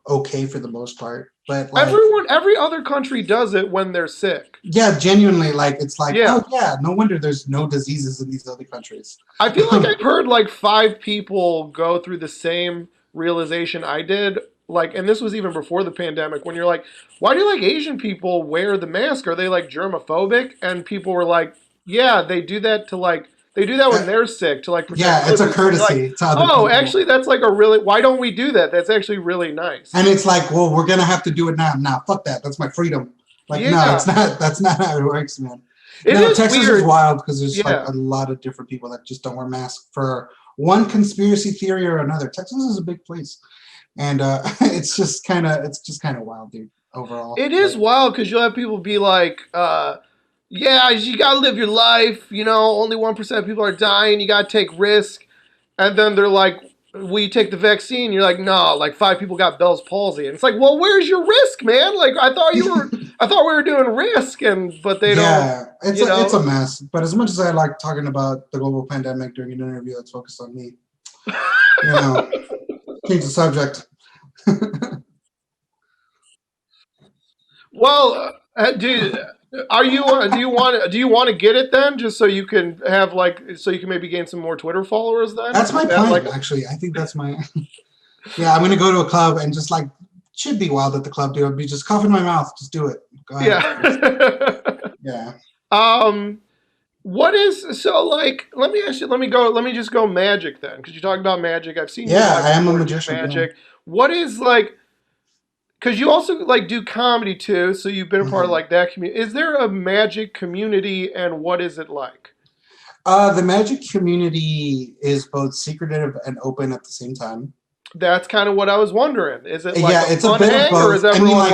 M: okay for the most part. But like,
C: every other country does it when they're sick.
M: Yeah, genuinely, like it's like, oh yeah, no wonder there's no diseases in these other countries.
C: I feel like I've heard like 5 people go through the same realization I did, like, and this was even before the pandemic, when you're like, why do like Asian people wear the mask? Are they like germophobic? And people were like, yeah, they do that when they're sick to like protect.
M: Yeah, it's a courtesy to other people.
C: Actually, that's like why don't we do that? That's actually really nice.
M: And it's like, well, we're gonna have to do it now. Nah, fuck that. That's my freedom. Like, no, it's not. That's not how it works, man. Texas is wild because there's like a lot of different people that just don't wear masks for one conspiracy theory or another. Texas is a big place, and it's just kind of wild, dude. Overall,
C: it is wild because you'll have people be like, yeah, you gotta live your life. Only 1% of people are dying. You gotta take risk, and then they're like, will you take the vaccine? You're like, no, like 5 people got Bell's palsy, and it's like, well, where's your risk, man? Like, I thought we were doing risk, but they don't. Yeah,
M: it's a mess. But as much as I like talking about the global pandemic during an interview that's focused on me, change the subject.
C: Well, dude, do you want to get it then, just so you can have so you can maybe gain some more Twitter followers then?
M: That's my plan, actually. I think that's my. Yeah, I'm gonna go to a club and just like should be wild at the club, dude. I'd be just coughing my mouth. Just do it. Go ahead.
C: Yeah. Yeah. What is so like? Let me ask you. Let me just go magic then, because you talked about magic. I've seen.
M: Yeah, I am a magician.
C: Magic. Yeah. What is like? Because you also like do comedy too, so you've been a part of like that community. Is there a magic community, and what is it like?
M: The magic community is both secretive and open at the same time.
C: That's kind of what I was wondering. Is it like
M: it's a bit of both.
C: Or is everyone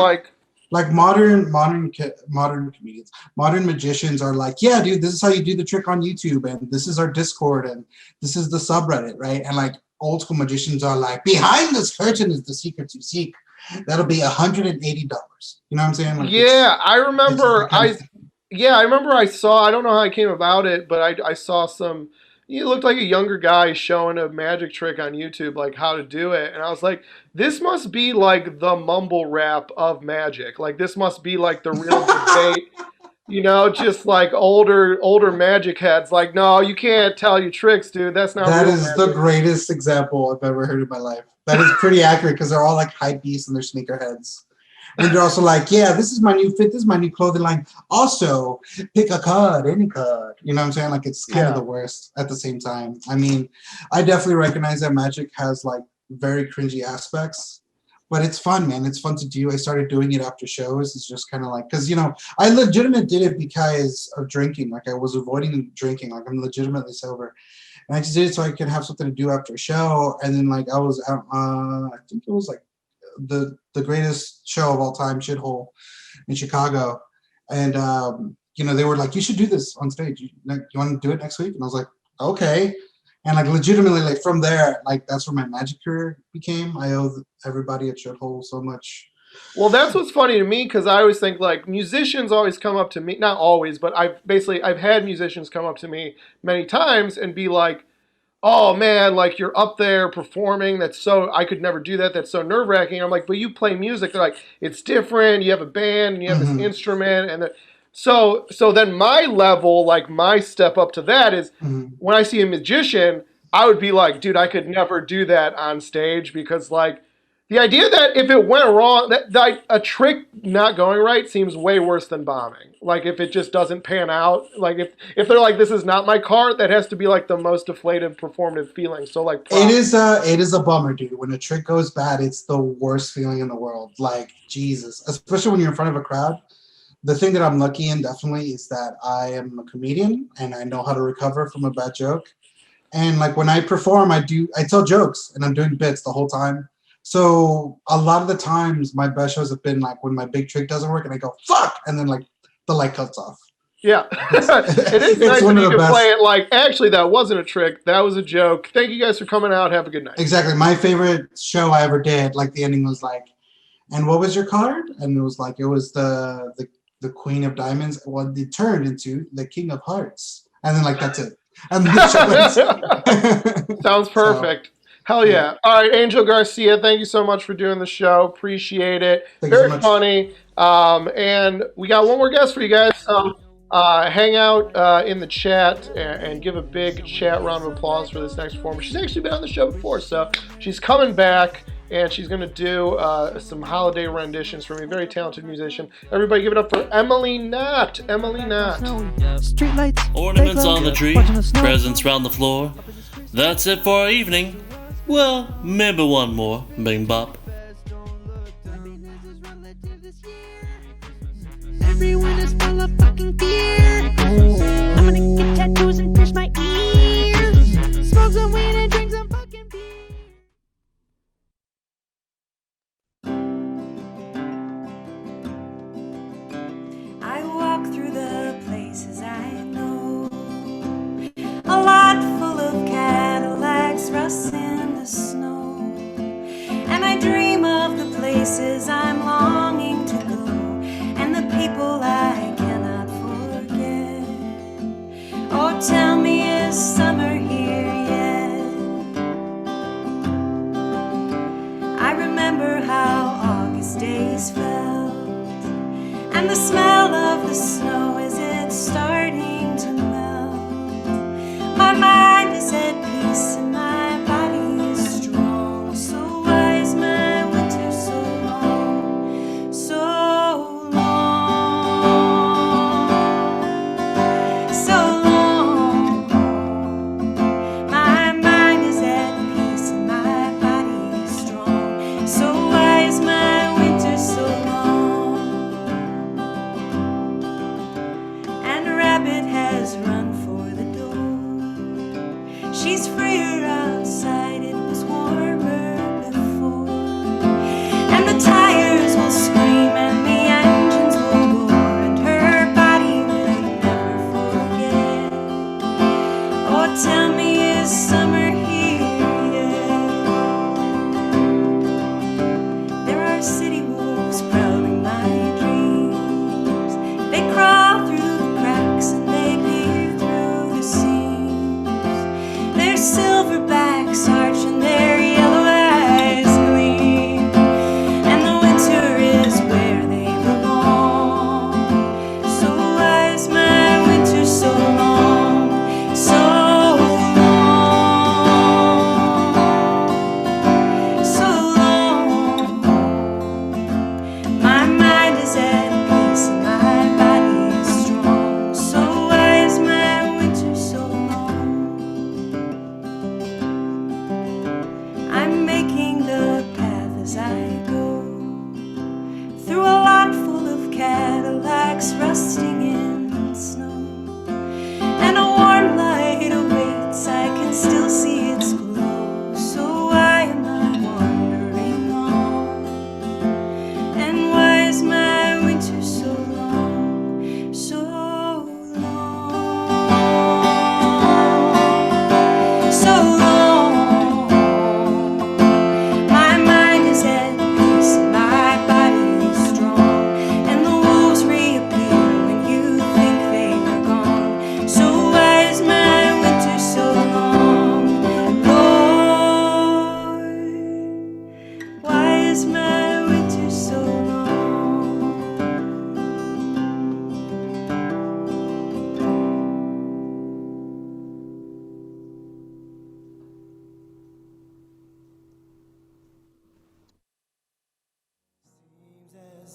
M: like modern comedians, modern magicians are like, yeah, dude, this is how you do the trick on YouTube, and this is our Discord, and this is the subreddit, right? And like old school magicians are like, behind this curtain is the secrets you seek. That'll be $180. You know what I'm saying? Like
C: I remember. I remember. I saw. I don't know how I came about it, but I saw some he looked like a younger guy showing a magic trick on YouTube, like how to do it. And I was like, this must be like the mumble rap of magic. Like this must be like the real debate. You know, just like older magic heads, like, no, you can't tell you tricks, dude. That's not.
M: That
C: real
M: is
C: magic.
M: the greatest example I've ever heard in my life. That is pretty accurate because they're all like hype beasts and they're sneakerheads. And they're also like, yeah, this is my new fit, this is my new clothing line. Also, pick a card, any card. You know what I'm saying? Like it's kind of the worst at the same time. I mean, I definitely recognize that magic has like very cringy aspects. But it's fun, man. It's fun to do. I started doing it after shows. It's just kind of like, because, you know, I legitimately did it because of drinking. Like, I was avoiding drinking. Like, I'm legitimately sober. And I just did it so I could have something to do after a show. And then, like, I was out, I think it was, like, the greatest show of all time, Shithole, in Chicago. And, you know, they were like, you should do this on stage. You want to do it next week? And I was like, okay. And like legitimately, like from there, like that's where my magic career became. I owe everybody at Shithole so much.
C: Well, that's what's funny to me because I always think like musicians always come up to me, not always, but I've had musicians come up to me many times and be like, "Oh man, like you're up there performing. I could never do that. That's so nerve wracking." I'm like, "But you play music." They're like, "It's different. You have a band and you have this instrument and So then my level, like my step up to that is when I see a magician, I would be like, dude, I could never do that on stage because like the idea that if it went wrong, that a trick not going right seems way worse than bombing. Like if it just doesn't pan out, like if they're like, this is not my card, that has to be like the most deflated performative feeling. So like
M: it is a bummer, dude. When a trick goes bad, it's the worst feeling in the world. Like Jesus, especially when you're in front of a crowd. The thing that I'm lucky in definitely is that I am a comedian and I know how to recover from a bad joke. And like when I perform, I tell jokes and I'm doing bits the whole time. So a lot of the times my best shows have been like when my big trick doesn't work and I go, fuck, and then like the light cuts off.
C: Yeah. It is nice when you can play it like, actually, that wasn't a trick. That was a joke. Thank you guys for coming out. Have a good night.
M: Exactly. My favorite show I ever did, like the ending was like, and what was your card? And it was like, it was the Queen of Diamonds. Well, it turned into the King of Hearts. And then like, that's it. And
C: sounds perfect. Hell yeah. All right, Angel Garcia, thank you so much for doing the show. Appreciate it. Very funny. And we got one more guest for you guys. So hang out in the chat and give a big chat round of applause for this next performer. She's actually been on the show before, so she's coming back. And she's going to do some holiday renditions from a very talented musician. Everybody give it up for Emily Knott. Emily Knott.
A: Streetlights,
B: Ornaments on the tree, presents round the floor. That's it for our evening. Well, maybe one more. Bing bop.
D: Everyone is full of fucking fear. I'm gonna get tattoos and pierce my ears. Smoke some weed and drink some fucking beer.
N: I walk through the places I know, a lot full of Cadillacs rust in the snow, and I dream of the places I'm longing to go, and the people I cannot forget. Oh, tell me, is summer here yet? I remember how August days felt, and the smell of the snow as it's starting to melt. My mind is at peace and my body is strong. So why is my winter so long? So long. So long. My mind is at peace and my body is strong. So why is my winter so long?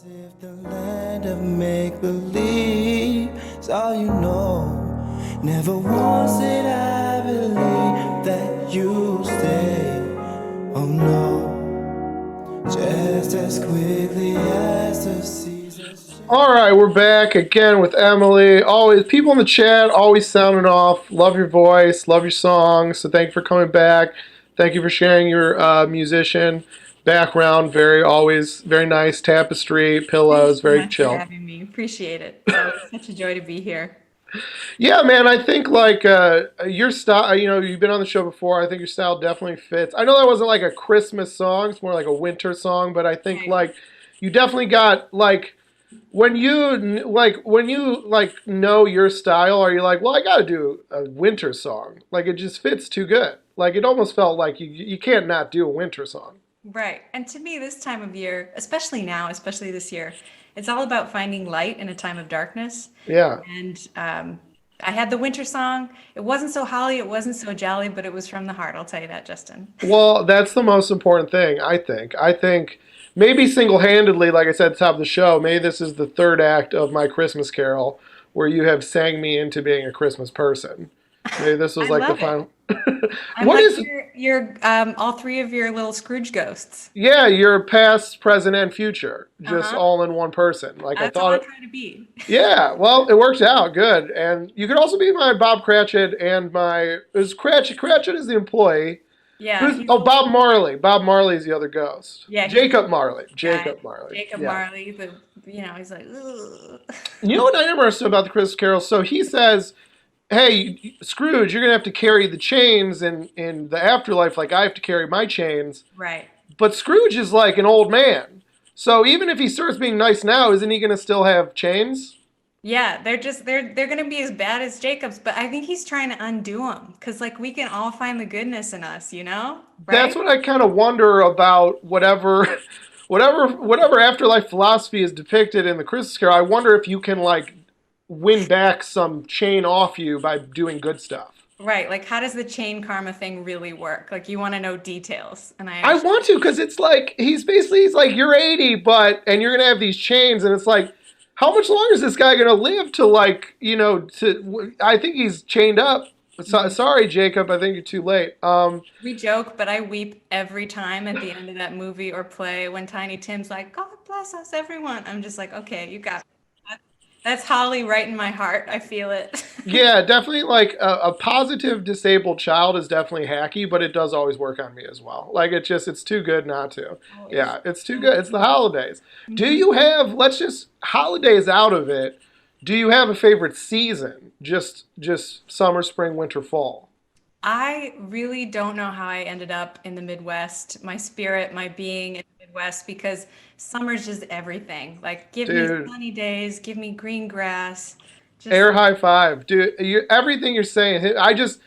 O: If the land of make believe is all you know, never once did I believe that you stay. Oh no, just as quickly as the seasons.
C: All right, we're back again with Emily. Always people in the chat always sounding off. Love your voice, love your songs. So thank you for coming back. Thank you for sharing your musician background. Always very nice tapestry, pillows, very
P: Thanks
C: chill.
P: for having me. Appreciate it. It's such a joy to be here.
C: Yeah, man, I think like your style, you've been on the show before. I think your style definitely fits. I know that wasn't like a Christmas song, it's more like a winter song, but I think like you definitely got like when you know your style, are you like, well, I got to do a winter song. Like it just fits too good. Like it almost felt like you can't not do a winter song.
P: Right. And to me, this time of year, especially now, especially this year, it's all about finding light in a time of darkness.
C: Yeah.
P: And I had the winter song. It wasn't so holly, it wasn't so jolly, but it was from the heart. I'll tell you that, Justin.
C: Well, that's the most important thing, I think. I think maybe single-handedly, like I said at the top of the show, maybe this is the third act of My Christmas Carol, where you have sang me into being a Christmas person. Maybe this was like the final.
P: What is your all three of your little Scrooge ghosts?
C: Yeah, you're past, present, and future, just all in one person. Like
P: That's
C: I
P: all
C: thought.
P: I'm trying to be.
C: Yeah, well, it worked out good, and you could also be my Bob Cratchit and my Cratchit. Cratchit is the employee.
P: Yeah.
C: Bob Marley. Bob Marley is the other ghost.
P: Yeah.
C: Jacob Marley.
P: Jacob
C: Yeah.
P: Marley. He's like, ugh.
C: You know what I never understood about the Christmas Carol? So he says, hey, Scrooge, you're going to have to carry the chains in the afterlife like I have to carry my chains.
P: Right.
C: But Scrooge is like an old man. So even if he starts being nice now, isn't he going to still have chains?
P: Yeah, they're gonna be as bad as Jacob's, but I think he's trying to undo them because like we can all find the goodness in us, you know? Right?
C: That's what I kind of wonder about whatever afterlife philosophy is depicted in the Christmas Carol. I wonder if you can like win back some chain off you by doing good stuff.
P: Right, like how does the chain karma thing really work? Like you want to know details, and
C: I want to because it's like he's like you're 80, and you're gonna have these chains, and it's like, how much longer is this guy gonna live to like I think he's chained up. Sorry, Jacob, I think you're too late.
P: We joke, but I weep every time at the end of that movie or play when Tiny Tim's like, "God bless us, everyone." I'm just like, okay, you got it. That's Holly right in my heart. I feel it.
C: Yeah, definitely. Like a positive disabled child is definitely hacky, but it does always work on me as well. Like it's too good not to. Yeah, it's too good. It's the holidays. Do you have? Let's just holidays out of it. Do you have a favorite season? Just summer, spring, winter, fall.
P: I really don't know how I ended up in the Midwest. My spirit, my being in the Midwest, because summer's just everything. Like, give me sunny days, give me green grass. Just
C: Air high five, dude. Everything you're saying, I just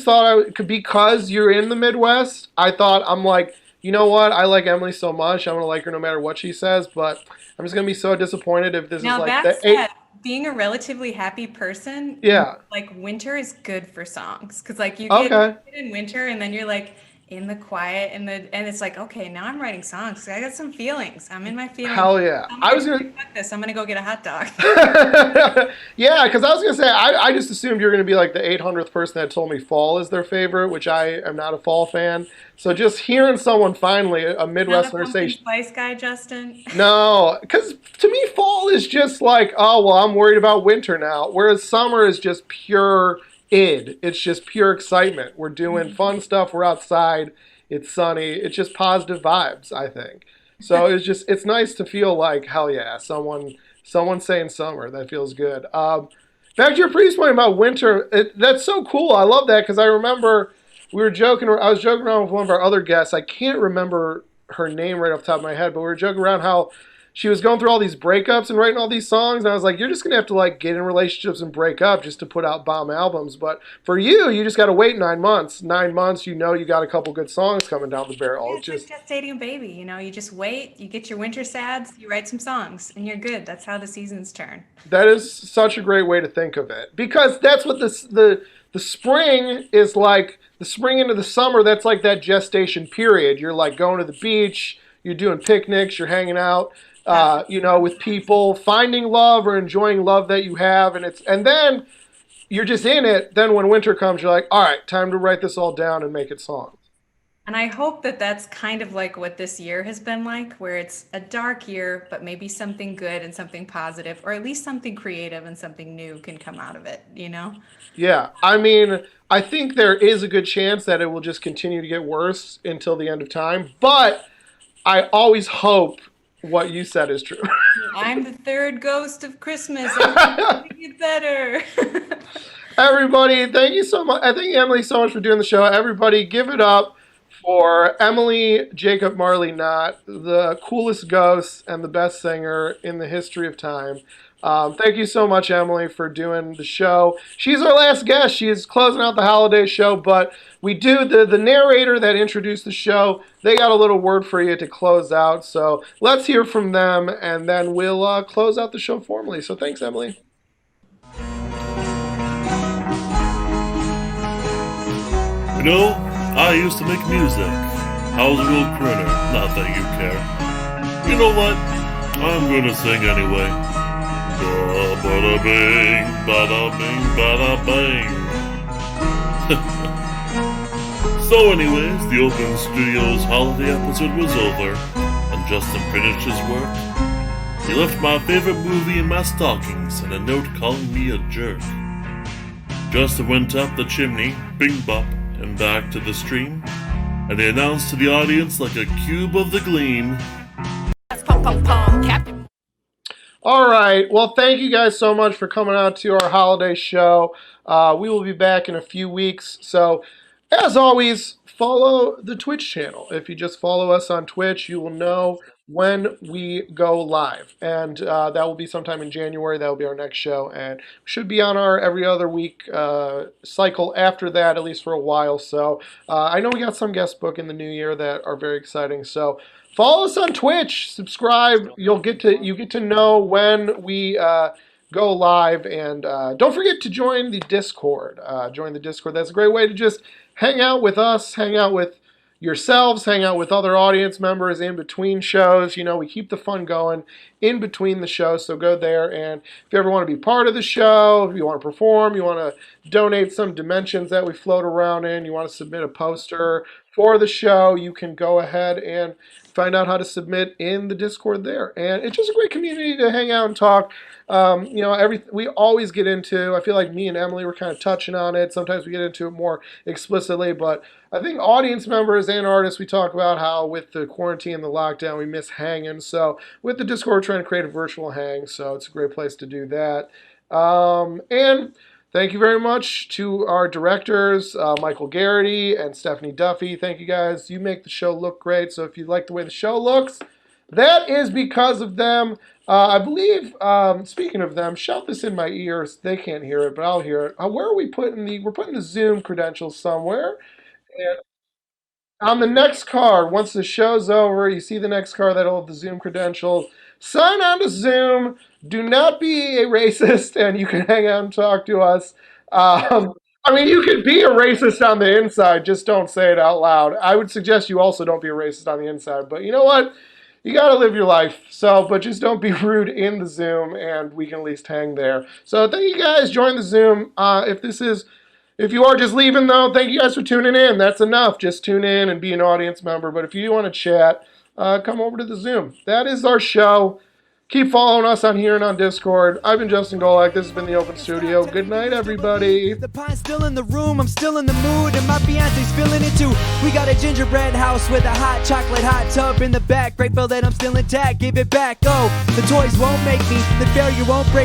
C: thought because you're in the Midwest. I thought I'm like, you know what? I like Emily so much. I'm gonna like her no matter what she says. But I'm just gonna be so disappointed if this
P: now
C: is like
P: that said, being a relatively happy person,
C: yeah,
P: like winter is good for songs because like you get in winter and then you're like in the quiet and it's like, okay, now I'm writing songs. I got some feelings. I'm in my feelings.
C: Hell yeah! I was gonna
P: fuck this. I'm gonna go get a hot dog.
C: Yeah, because I was gonna say I just assumed you're gonna be like the 800th person that told me fall is their favorite, which I am not a fall fan. So just hearing someone finally a Midwesterner say
P: Spice guy, Justin.
C: No, because to me fall is just like, oh well, I'm worried about winter now, whereas summer is just pure id. It's just pure excitement. We're doing fun stuff. We're outside. It's sunny. It's just positive vibes, I think. So it's nice to feel like, hell yeah, someone saying summer. That feels good. Back to your previous point about winter. That's so cool. I love that because I remember I was joking around with one of our other guests. I can't remember her name right off the top of my head, but we were joking around how she was going through all these breakups and writing all these songs, and I was like, you're just gonna have to like get in relationships and break up just to put out bomb albums. But for you just gotta wait 9 months. 9 months, you got a couple good songs coming down the barrel.
P: Yeah, it's just like Gestating Baby, you just wait, you get your winter sads, you write some songs, and you're good. That's how the seasons turn.
C: That is such a great way to think of it, because that's what the spring is like. The spring into the summer, that's like that gestation period. You're like going to the beach, you're doing picnics, you're hanging out. with people finding love or enjoying love that you have, and then you're just in it. Then when winter comes, you're like, all right, time to write this all down and make it songs.
P: And I hope that that's kind of like what this year has been like, where it's a dark year, but maybe something good and something positive, or at least something creative and something new can come out of it,
C: Yeah, I mean, I think there is a good chance that it will just continue to get worse until the end of time, but I always hope what you said is true.
P: I'm the third ghost of Christmas. I'm making it better.
C: Everybody, thank you so much. I thank Emily so much for doing the show. Everybody, give it up for Emily Jacob Marley Knott, the coolest ghost and the best singer in the history of time. Thank you so much, Emily, for doing the show. She's our last guest. She is closing out the holiday show, but we do, the narrator that introduced the show, they got a little word for you to close out. So let's hear from them, and then we'll close out the show formally. So thanks, Emily.
B: I used to make music. I was a real crooner, not that you care. You know what? I'm gonna sing anyway. Bada bing, bada bing, bada bing. So anyways, the Open Studios holiday episode was over, and Justin finished his work. He left my favorite movie in my stockings and a note calling me a jerk. Justin went up the chimney, bing bop, and back to the stream, and they announced to the audience like a cube of the gleam.
C: All right. Well, thank you guys so much for coming out to our holiday show. We will be back in a few weeks. So, as always, follow the Twitch channel. If you just follow us on Twitch, you will know when we go live. And that will be sometime in January. That will be our next show. And we should be on our every other week cycle after that, at least for a while. So I know we got some guest book in the new year that are very exciting. So follow us on Twitch, subscribe. You get to know when we go live. And don't forget to join the Discord. Join the Discord. That's a great way to just hang out with us, hang out with yourselves, hang out with other audience members in between shows. We keep the fun going in between the shows, so go there. And if you ever want to be part of the show, if you want to perform, you want to donate some dimensions that we float around in, you want to submit a poster for the show, you can go ahead and find out how to submit in the Discord there. And it's just a great community to hang out and talk. We always get into, I feel like me and Emily were kind of touching on it. Sometimes we get into it more explicitly, but I think audience members and artists, we talk about how with the quarantine and the lockdown, we miss hanging. So with the Discord, we're trying to create a virtual hang. So it's a great place to do that. And thank you very much to our directors, Michael Garrity and Stephanie Duffy. Thank you guys. You make the show look great. So if you like the way the show looks, that is because of them. I believe, speaking of them, shout this in my ears. They can't hear it, but I'll hear it. Where are we putting we're putting the Zoom credentials somewhere. And on the next card, once the show's over, you see the next card that'll have the Zoom credentials. Sign on to Zoom. Do not be a racist, and you can hang out and talk to us. You can be a racist on the inside, just don't say it out loud. I would suggest you also don't be a racist on the inside, but you know what? You gotta live your life, but just don't be rude in the Zoom, and we can at least hang there. So thank you guys, join the Zoom. If you are just leaving though, thank you guys for tuning in. That's enough, just tune in and be an audience member. But if you want to chat, come over to the Zoom. That is our show. Keep following us on here and on Discord. I've been Justin Golak. This has been the Open Studio. Good night, everybody.
A: The pine's still in the room, I'm still in the mood, and my fiance's feeling it too. We got a gingerbread house with a hot chocolate hot tub in the back. Grateful that I'm still intact, give it back. Oh, the toys won't make me, the failure won't break